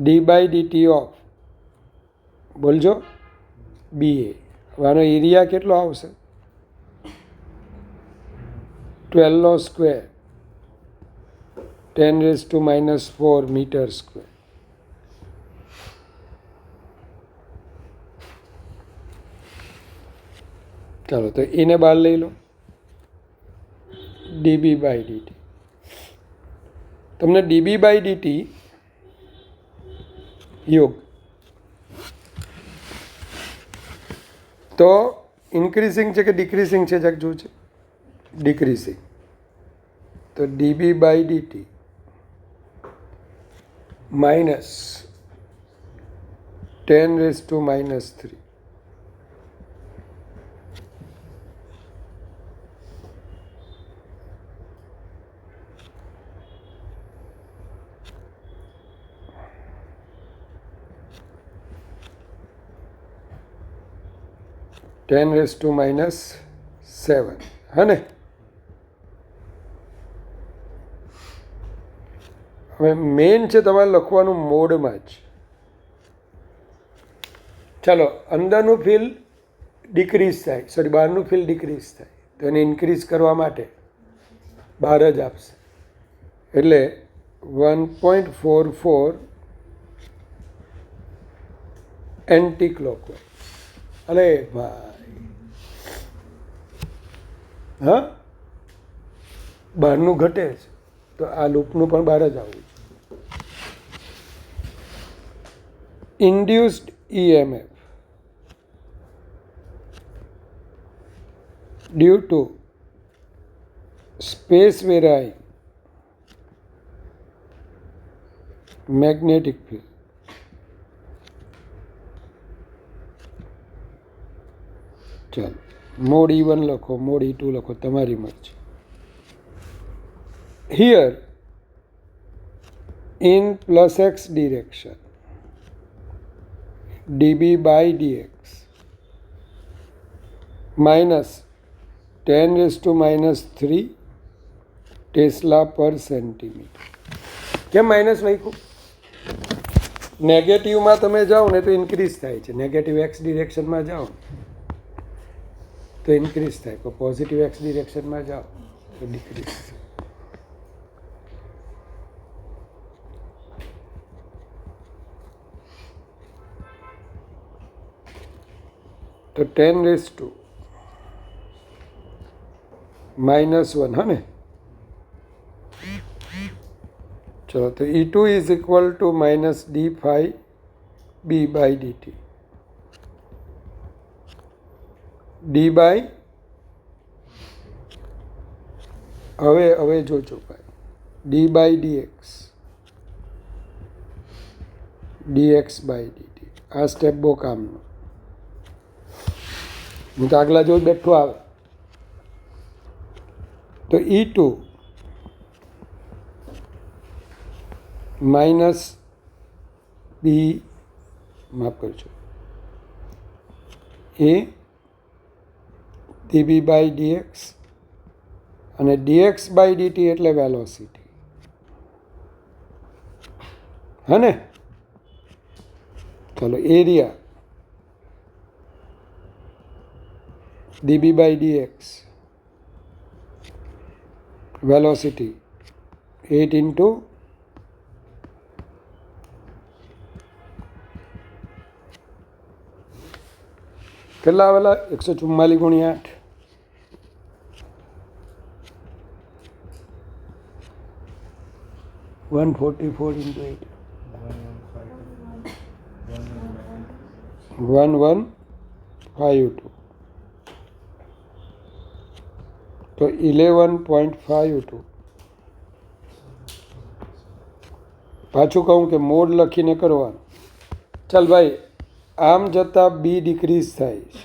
d/dt ઓફ, બોલજો, BA. આનો એરિયા કેટલો આવશે? 12² 10⁻⁴ મીટર સ્ક્વેર. ચાલો, તો એને બહાર લઈ લો, dB/dt. તમને ડીબી બાય ડીટી યોગ તો ઇન્ક્રીઝિંગ છે કે ડિક્રીઝિંગ છે જગ જોવું છે ડિક્રીઝિંગ તો ડીબી બાય ડીટી માઇનસ 10⁻³ (10⁻⁷) હે ને. હવે મેઇન છે તમારે લખવાનું મોડમાં જ. ચાલો અંદરનું ફિલ્ડ ડિક્રીઝ થાય, સોરી બહારનું ફિલ્ડ ડિક્રીઝ થાય તો એને ઇન્ક્રીઝ કરવા માટે બહાર જ આપશે એટલે 1.44 એન્ટી ક્લોકવાઇઝ. અરે ભાઈ હા બહારનું ઘટે છે તો આ લૂપનું પણ બહાર જ આવવું છે. Induced EMF due to space varying magnetic field. ચાલો મોડ E1 લખો, મોડ E2 લખો, તમારી મરજી. Here in +x direction dB by dx minus 10⁻³ tesla per centimetre. કેમ માઇનસ લખ્યું? નેગેટિવમાં તમે જાઓ ને તો ઇન્ક્રીઝ થાય છે, નેગેટિવ એક્સ ડિરેક્શનમાં જાઓ તો ઇન્ક્રીઝ થાય, તો પોઝિટિવ એક્સ ડિરેક્શનમાં જાઓ તો ડિક્રીઝ થાય. તો 10⁻⁻1 હા ને. ચલો તો E2 is equal to -d⁵b by dt d by હવે જોજો ભાઈ d by dx dx by dt. આ સ્ટેપ બહુ કામનો, હું તો આગલા જેવું બેઠું આવે. તો E2 માઇનસ બી માફ કરજો એ dB બાય dx અને dx બાય dt એટલે વેલોસિટી હે ને. ચલો area dB by dx velocity 8 into કેટલા આવેલા 144 ગુણ્યા 8 144 into 8 1152 તો 11.52. પાછું કહું કે મોડ લખીને કરવાનું. ચાલ ભાઈ આમ જતાં બી ડિક્રીઝ થાય છે,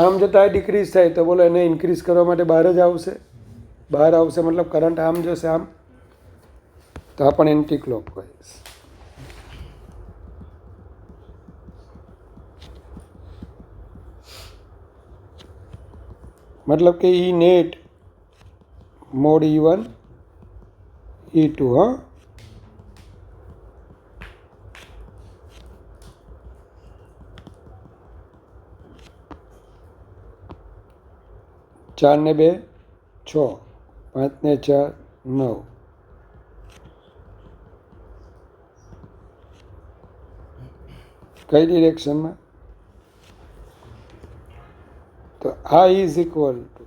આમ જતાં ડિક્રીઝ થાય તો બોલો એને ઇન્ક્રીઝ કરવા માટે બહાર જ આવશે. બહાર આવશે મતલબ કરંટ આમ જશે આમ, તો આ પણ એન્ટી ક્લોકવાઇઝ. मतलब कि E net mode E1 E2 हाँ. चार ने 2 6, 5 ने 4 9. कई डिरेक्शन में तो I is equal to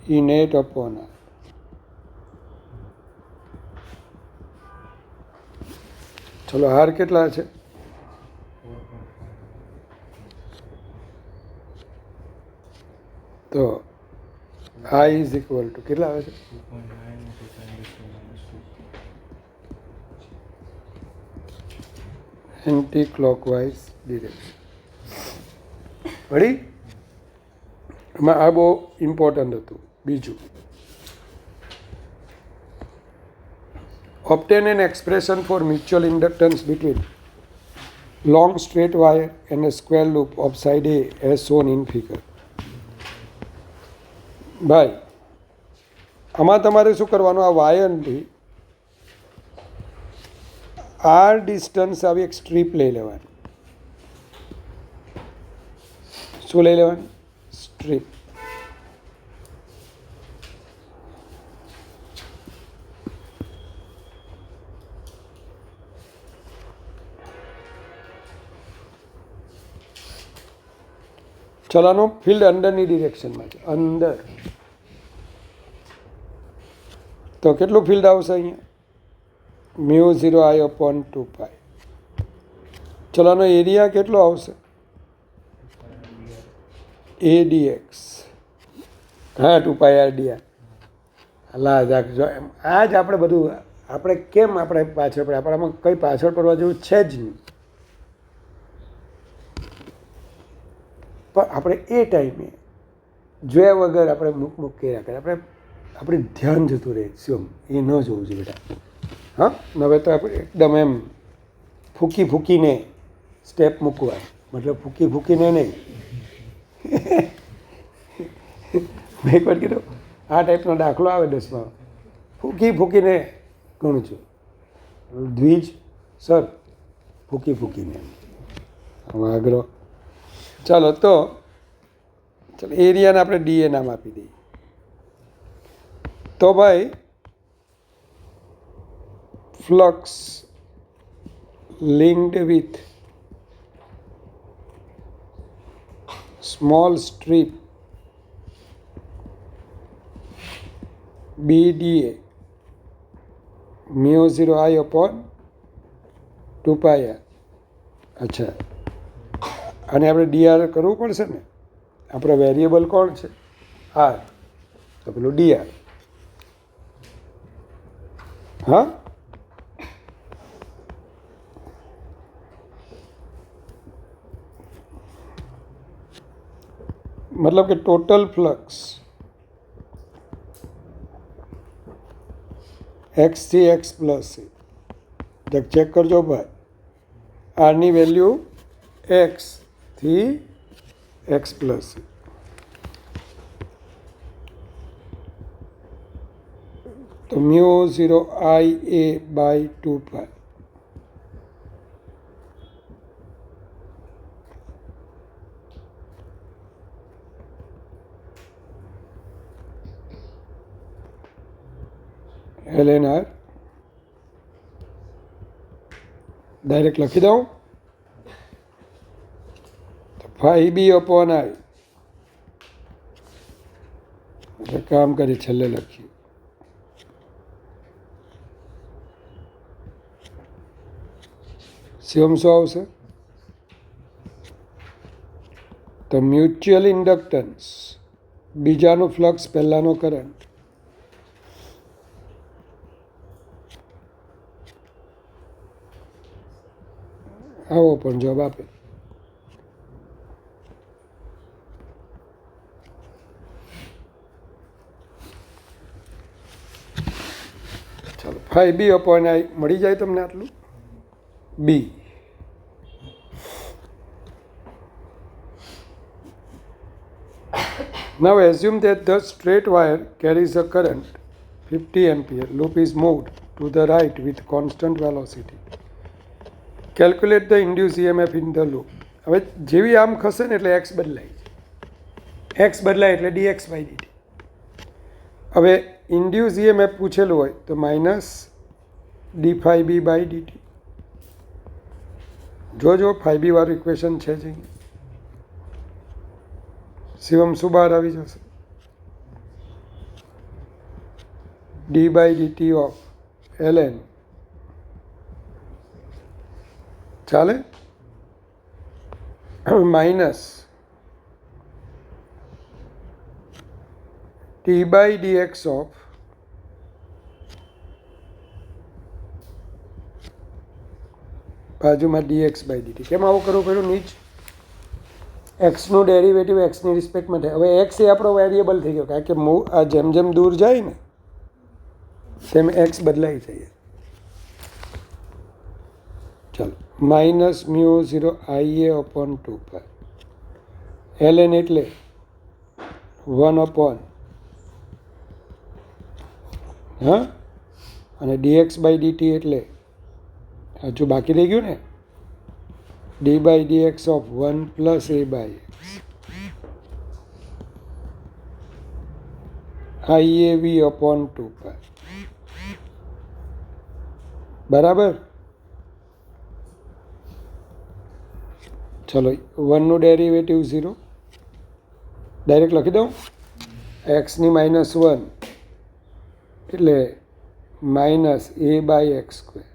E net upon R. ચલો R કેટલા છે? તો I is equal to કેટલા આવે છે? Anti clockwise direction. વળી એમાં આ બહુ ઇમ્પોર્ટન્ટ હતું. બીજું, obtain an expression for mutual inductance between long straight wire and a square loop of side A as shown in figure. ભાઈ આમાં તમારે શું કરવાનું? આ વાયરથી R ડિસ્ટન્સ આવી એક સ્ટ્રીપ લઈ લેવાની. શું લઈ લેવાની? સ્ટ્રીપ. ચલાનો ફિલ્ડ અંડરની ડિરેક્શનમાં છે, અંદર. તો કેટલું ફિલ્ડ આવશે અહીંયા? μ0I/2π. ચલાનો એરિયા કેટલો આવશે? ADX. હા, 2πr/dr. અલા રાખજો. આ જ આપણે બધું આપણે કેમ આપણે પાછળ પડે? આપણામાં કંઈ પાછળ પડવા જેવું છે જ નહીં. પણ આપણે એ ટાઈમે જોયા વગર આપણે મૂક કર્યા કરે. આપણે ધ્યાન જતું રહે. શું એ ન જોવું છે બેટા? હા, હવે તો આપણે એકદમ એમ ફૂકીને સ્ટેપ મૂકવા. મતલબ ફૂકીને નહીં. મેં એક વાર કીધું આ ટાઈપનો દાખલો આવે 10માં, ફૂકીને ગણું છું. દ્વિજ સર ફૂકીને હવે આગળ. ચાલો તો ચાલો એરિયાને આપણે DA નામ આપી દઈએ. તો ભાઈ flux linked with small strip BDA μ0I/2πr. અચ્છા, અને આપણે DR કરવું પડશે ને. આપણો વેરિયેબલ કોણ છે? R. તો પેલું DR. હા, મતલબ કે ટોટલ ફ્લક્સ x થી x પ્લસ છે. ચેક કરજો ભાઈ. આરની વેલ્યુ x થી x પ્લસ છે. તો μ0IA/2π. LNR ડાયરેક્ટ લખી દઉં. 5B/I. કામ કરી છેલ્લે લખ્યું. શિવમ શું આવશે? તો મ્યુચ્યુઅલ ઇન્ડક્ટન્સ, બીજાનો ફ્લક્સ પહેલાનો કરંટ. આવો પણ જવાબ આપે. ચાલો 5B/I મળી જાય તમને આટલું. B. Now assume that the straight wire carries a current 50 ampere. Loop is moved to the right with constant velocity. Calculate the induced EMF in the loop. હવે જેવી આમ ખસે ને એટલે x બદલાય છે. x બદલાય એટલે dx/dt. હવે ઇન્ડ્યુસ EMF પૂછેલું હોય તો -d∅b/dt. જો 5B વાળું ઇક્વેશન છે જ. શિવમ શું બહાર આવી જશે? D by dt of ln ચાલે minus t by dx of બાજુમાં dx બાય dt. કેમ આવું કરવું પડ્યું? નીચ એક્સનું ડેરિવેટિવ એક્સની રિસ્પેક્ટમાં થાય. હવે એક્સ એ આપણો વેરિયેબલ થઈ ગયો, કારણ કે આ જેમ જેમ દૂર જાય ને તેમ એક્સ બદલાઈ જાય. ચાલો minus mu 0 IA upon 2 ln એટલે 1 અપોન હા, અને dx બાય dt એટલે હજુ બાકી રહી ગયું ને d by dx of 1 plus a by IAV upon 2 બરાબર. ચલો 1નું ડેરિવેટિવ 0 ડાયરેક્ટ લખી દઉં. એક્સની -1 એટલે minus a by x square.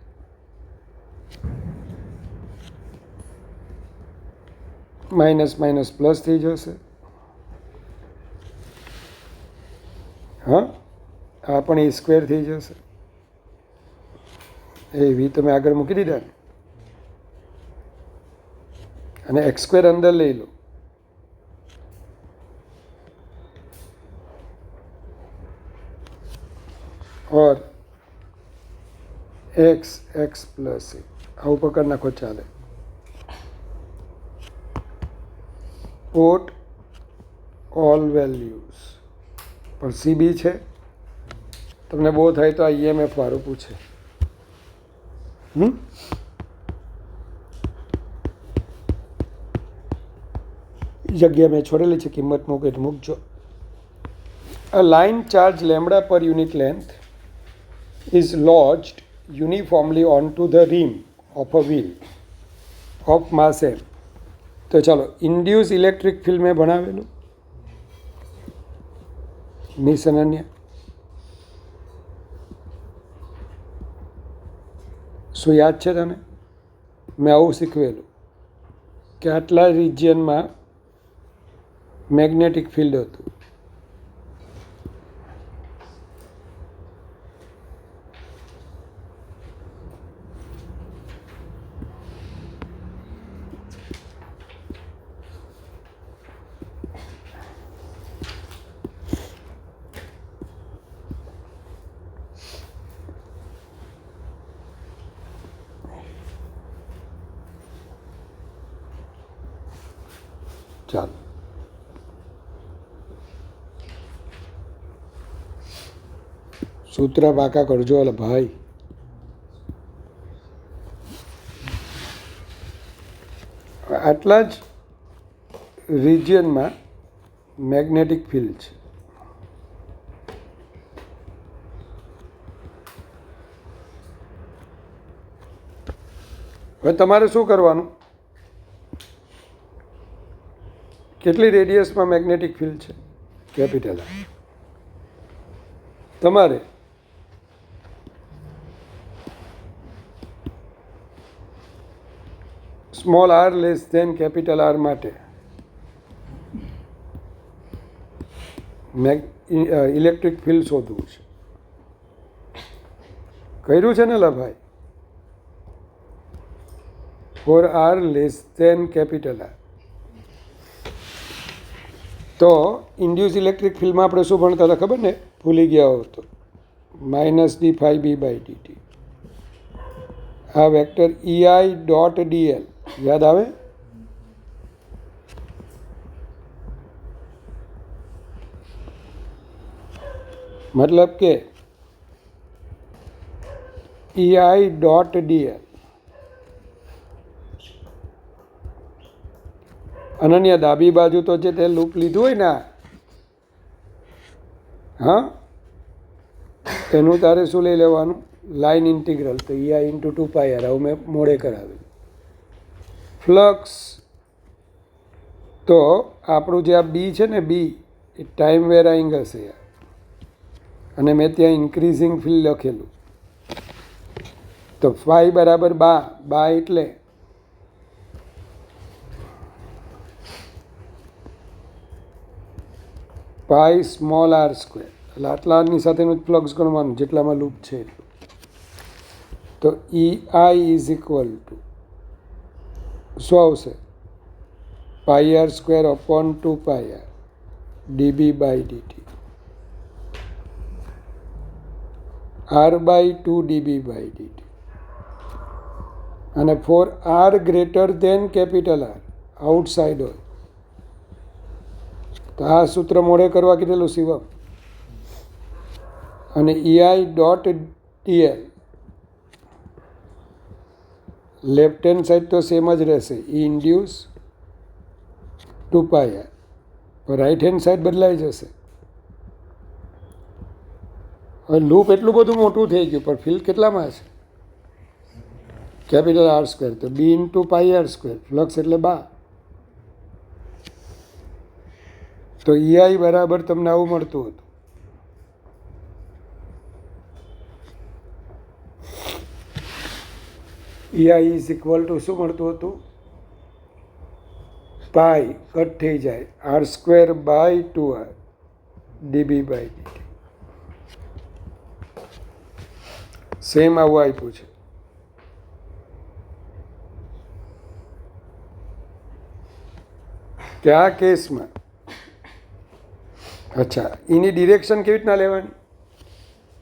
Minus minus plus થઈ જશે. હા, આ પણ એ સ્ક્વેર થઈ જશે. એ વી તમે આગળ મૂકી દીધા ને, અને એક્સ સ્ક્વેર અંદર લઈ લો. ઓર એક્સ એક્સ પ્લસ એ આવું પકડ નાખો ચાલે. પોટ ઓલ વેલ્યુઝ પણ સીબી છે. તમને બહુ થાય તો આ ઈએમએફ વાળું પૂછે. જગ્યા મેં છોડેલી છે, કિંમત મૂકે તો મૂકજો. A line charge lambda per unit length is lodged uniformly onto the rim of a wheel of mass m. તો ચાલો ઇન્ડ્યુસ ઇલેક્ટ્રિક ફિલ્ડ મેં ભણાવેલું મિસ અનન્યા. શું યાદ છે તને? મેં આવું શીખવેલું કે આટલા રિજિયનમાં મેગ્નેટિક ફિલ્ડ હતું. ચાલો સૂત્ર પાકા કરજો અલે ભાઈ. આટલા જ રિજિયનમાં મેગ્નેટિક ફિલ્ડ છે. હવે તમારે શું કરવાનું? કેટલી રેડિયસમાં મેગ્નેટિક ફિલ્ડ છે? Capital R. તમારે small R less than capital R માટે ઇલેક્ટ્રિક ફિલ્ડ શોધવું છે. કર્યું છે ને ભાઈ? For R less than capital R. તો ઇન્ડ્યુસ ઇલેક્ટ્રિક ફિલ્ડમાં આપણે શું ભણતા હતા ખબર ને? ભૂલી ગયા હો તો -d∅b બાય dt. આ વેક્ટર EI ડોટ dl યાદ આવે? મતલબ કે EI ડોટ dl. અનન્યા ડાબી બાજુ તો જે તે લૂપ લીધું હોય ને, હા, એનું તારે શું લઈ લેવાનું? Line integral. તો EI ઇન્ટુ 2πr. આવું મેં મોડે કરાવેલું. ફ્લક્સ તો આપણું જે આ બી છે ને, બી એ ટાઈમ વેરાઈંગ હશે. અને મેં ત્યાં ઇન્ક્રીઝિંગ ફિલ્ડ લખેલું. તો ફાઈ બરાબર બા એટલે પાઈ સ્મોલ આર સ્ક્વેર, એટલે આટલાની સાથેનું ફ્લક્સ ગણવાનું જેટલામાં લૂપ છે એટલું. તો EI ઇઝ ઇક્વલ ટુ શું આવશે? Pi R square upon 2 pi R dB by dt, R by 2 dB by dt. અને for R greater than capital R outside હોય તો આ સૂત્ર મોડે કરવા કીધેલું શિવમ. અને EI dot DL left hand side તો સેમ જ રહેશે, ઈ induce 2 pi R, right hand side બદલાઈ જશે. હવે લૂપ એટલું બધું મોટું થઈ ગયું પણ ફિલ્ડ કેટલામાં છે? કેપિટલ આર સ્ક્વેર, તો B into pi R square, flux એટલે બા. તો EI બરાબર તમને આવું મળતું હતું. EI ઇઝ ઇક્વલ ટુ શું મળતું હતું? પાઈ કટ થઈ જાય r square by 2r db by dt. Same આવું આપ્યું છે. કે આ કેસમાં અચ્છા એની ડિરેક્શન કેવી રીતના લેવાની?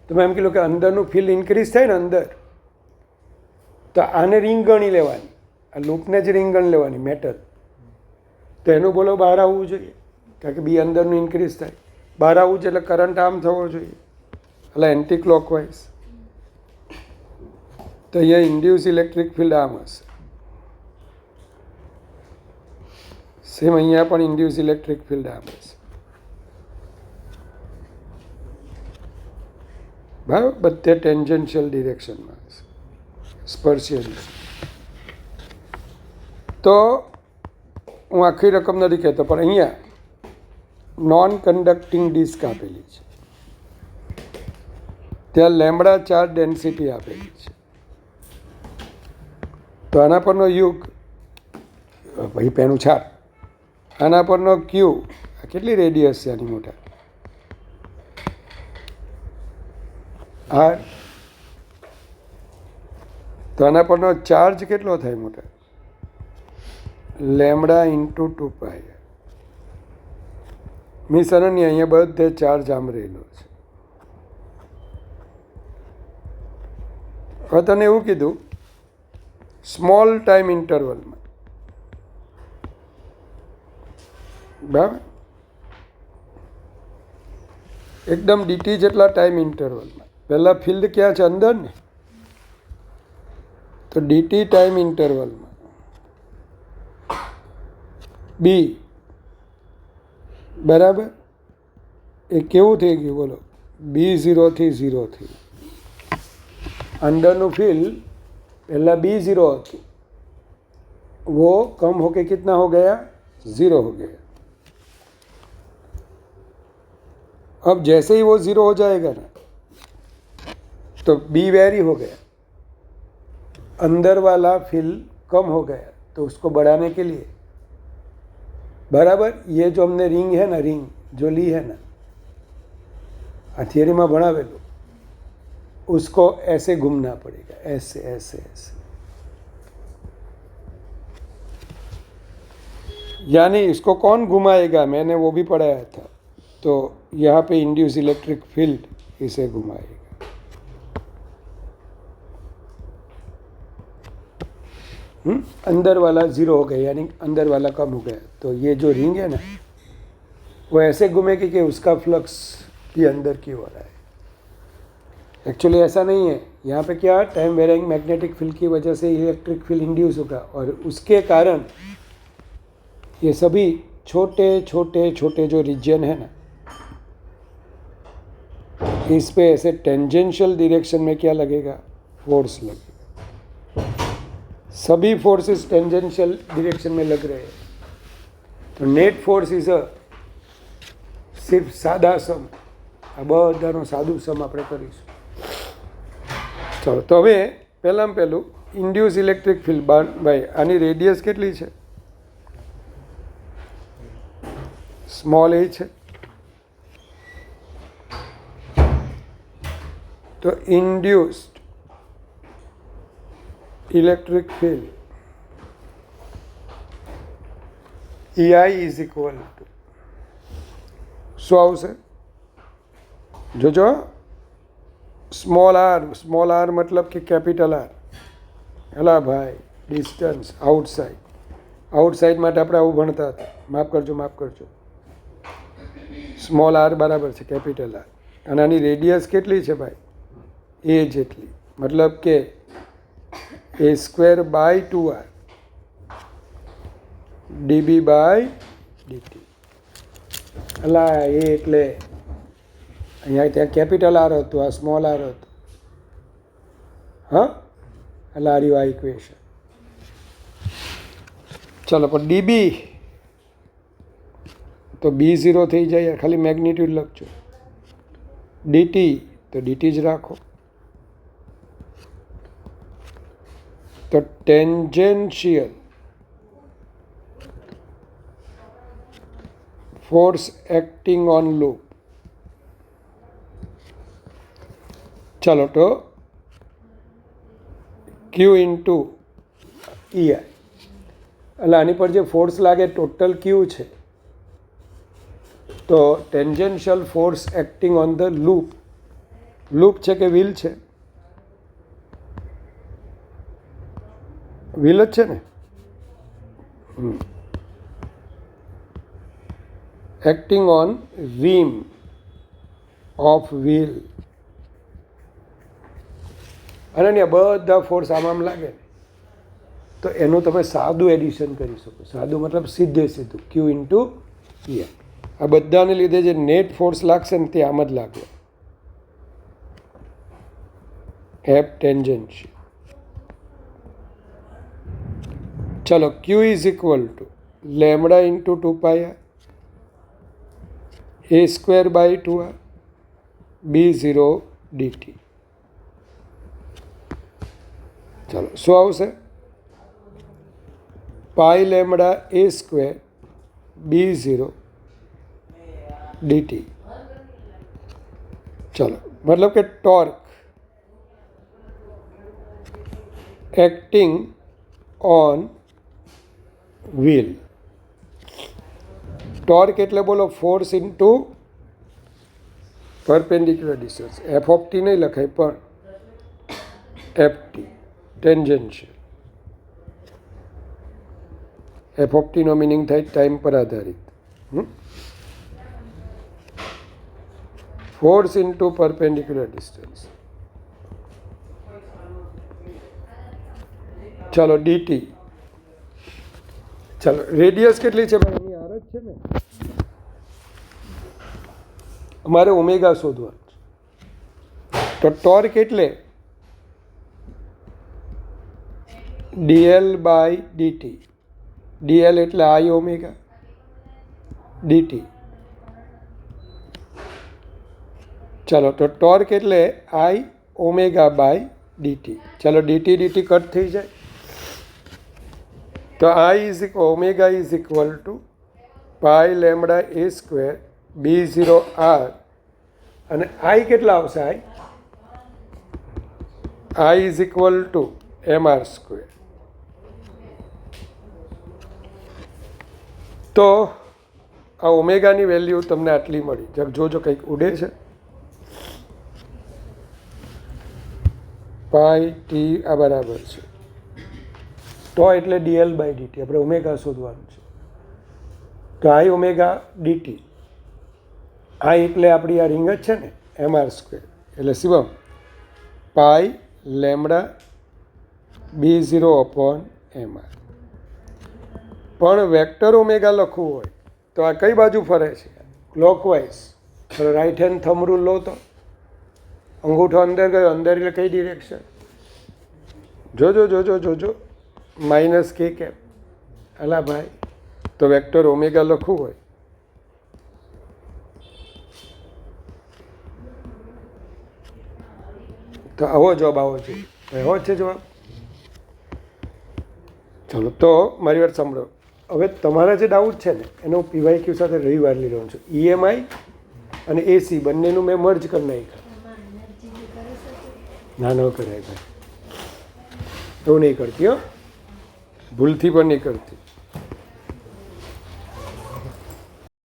તમે એમ કીધું કે અંદરનું ફિલ્ડ ઇન્ક્રીઝ થાય ને અંદર, તો આને રિંગ ગણી લેવાની, આ લૂપને જ રિંગ ગણી લેવાની મેટલ. તો એનું બોલો બહાર આવવું જોઈએ, કારણ કે બી અંદરનું ઇન્ક્રીઝ થાય. બહાર આવવું છે એટલે કરંટ આમ થવો જોઈએ, એટલે એન્ટી ક્લોકવાઇઝ. તો અહીંયા ઇન્ડ્યુસ ઇલેક્ટ્રિક ફિલ્ડ આમ હશે. સેમ અહીંયા પણ ઇન્ડ્યુસ ઇલેક્ટ્રિક ફિલ્ડ આમ હશે. બરાબર, બધે ટેન્જન્શિયલ ડિરેક્શનમાં હશે, સ્પર્શિયલ. તો હું આખી રકમ નથી કહેતો, પણ અહીંયા નોન કન્ડક્ટિંગ ડિસ્ક આપેલી છે, ત્યાં લેમ્બડા ચાર્જ ડેન્સિટી આપેલી છે. તો આના પરનો યુગ ભાઈ પેનું છાપ, આના પરનો ક્યુ, કેટલી રેડિયસ છે આની મોટા? આર. તો આના પરનો ચાર્જ કેટલો થાય મોટા? લેમ્બડા ઇન્ટુ 2 પાઈ. મીન્સ અનન્ય અહીંયા બધે ચાર્જ આમ રહેલો છે. હવે તને એવું કીધું સ્મોલ ટાઈમ ઇન્ટરવલમાં, બરાબર, એકદમ ડીટી જેટલા ટાઈમ ઇન્ટરવલમાં. પહેલાં ફિલ્ડ ક્યાં છે? અંદર ને. તો ડીટી ટાઈમ ઇન્ટરવલમાં બી બરાબર એ કેવું થઈ ગયું બોલો? B0 થી 0 થઈ. अंदर नु फील्ड पहला B0 હતું, वो कम होके कितना हो गया? 0 हो गया. अब जैसे ही वो 0 हो जाएगा ना, तो B वेरी हो गया, अंदर वाला फील्ड कम हो गया. तो उसको बढ़ाने के लिए बराबर ये जो हमने रिंग है ना, रिंग जो ली है ना, थियरी में भणावेलो, उसको ऐसे घूमना पड़ेगा, ऐसे ऐसे ऐसे. यानी इसको कौन घुमाएगा? मैंने वो भी पढ़ाया था. तो यहाँ पे इंड्यूस इलेक्ट्रिक फील्ड इसे घुमाएगा. अंदर वाला 0 हो गया, यानी अंदर वाला कम हो गया. तो ये जो रिंग है ना, वो ऐसे घूमेगी कि उसका फ्लक्स भी अंदर की हो रहा है. एक्चुअली ऐसा नहीं है. यहाँ पे क्या, टाइम वेरिंग मैग्नेटिक फील्ड की वजह से इलेक्ट्रिक फील्ड इंड्यूस होगा, और उसके कारण ये सभी छोटे छोटे छोटे जो रीजन है ना, इस पे ऐसे टेंजेंशियल डायरेक्शन में क्या लगेगा? फोर्स लगेगा. सभी फोर्सेस टेंजेंशियल डायरेक्शन में लग रहे हैं. तो नेट फोर्स इज अ सिर्फ सादा सम આ બધાનું સાદું સમ આપણે કરીશું. ચાલો, તો હવે પહેલાં પહેલું ઇન્ડ્યુસ ઇલેક્ટ્રિક ફિલ્ડ ભાઈ આની રેડિયસ કેટલી છે? સ્મોલ એ છે. તો induced electric field EI is equal to શું આવશે? જોજો, સ્મોલ આર મતલબ કે કેપિટલ આર. હલા ભાઈ, ડિસ્ટન્સ આઉટસાઇડ માટે આપણે આવું ભણતા હતા. માફ કરજો. સ્મોલ આર બરાબર છે કેપિટલ આર. અને આની રેડિયસ કેટલી છે ભાઈ? એ જેટલી, મતલબ કે a²/2r dB/dt. અલા એ એટલે અહીંયા ત્યાં કેપિટલ આર હતું, આ સ્મોલ આર હતું. હા, એટલે આ રહ્યું આ ઇક્વેશન. ચલો, પણ ડીબી તો B0 થઈ જાય, ખાલી મેગ્નિટ્યુડ લખજો. ડીટી તો ડીટી જ રાખો. તો tangential force acting on loop. ચાલો, તો Q ઇન્ટુ EI. એટલે આની પર જે ફોર્સ લાગે ટોટલ Q છે. તો tangential force acting on the loop છે કે વ્હીલ છે? વ્હીલ જ છે ને. Acting on rim of wheel. અને બધા ફોર્સ આમ લાગે તો એનું તમે સાદું એડિશન કરી શકો. સાદું મતલબ સીધું Q ઇન્ટુ EI. આ બધાને લીધે જે નેટ ફોર્સ લાગશે ને તે આમ જ લાગે. F tangential. ચલો, Q is equal to lambda into 2πr a²/2r B0 dt. ચાલો, શું આવશે? Pi lambda a² B0 dt. ચલો, મતલબ કે torque acting on wheel. Torque એટલે બોલો force into perpendicular distance. F of T નહીં લખાય, પણ FT ટેન્જેન્શિયલ. એફ ઓફ ટીનો મિનિંગ થાય ટાઈમ પર આધારિત. Force into perpendicular distance. ચાલો, ડીટી. ચાલો, રેડિયસ કેટલી છે ભાઈ? એની આર જ છે ને. અમારે ઓમેગા શોધવાનું છે. તો ટોર્ક એટલે dl/dt. dl એટલે I ઓમેગા dt. ચાલો, તો ટોર્ક એટલે I ઓમેગા/dt. ચાલો, dt કટ થઈ જાય. તો omega is equal to pi lambda a² B0r. અને I કેટલા આવશે? I is equal to mr². તો આ ઓમેગાની વેલ્યુ તમને આટલી મળી. જરા જોજો કંઈક ઉડે છે. પાઈ ટી આ બરાબર છે. તો એટલે dl/dt. આપણે ઓમેગા શોધવાનું છે. તો I ઓમેગા dt. I એટલે આપણી આ રિંગ જ છે ને, mr². એટલે શિવમ પાઈ લેમડા B0/mr. પણ વેક્ટર ઓમેગા લખવું હોય તો આ કઈ બાજુ ફરે છે? Clockwise. Right hand thumb rule લો તો અંગૂઠો અંદર ગયો, અંદર એટલે કઈ ડિરેક્શન? જોજો -k. અલા ભાઈ, તો વેક્ટર ઓમેગા લખવું હોય તો આવો જવાબ આવો છે એવો જ છે જવાબ. ચલો તો મારી વાત સાંભળો. હવે તમારા જે ડાઉટ છે ને એનો હું PYQ સાથે રવિવાર લઈ રહ્યો છું. EMI અને AC બંનેનું મેં મર્જ કરી નાખ્યા. ના ન કરાય ભાઈ, એવું નહીં કરતી હો, ભૂલથી પણ નહીં કરતી.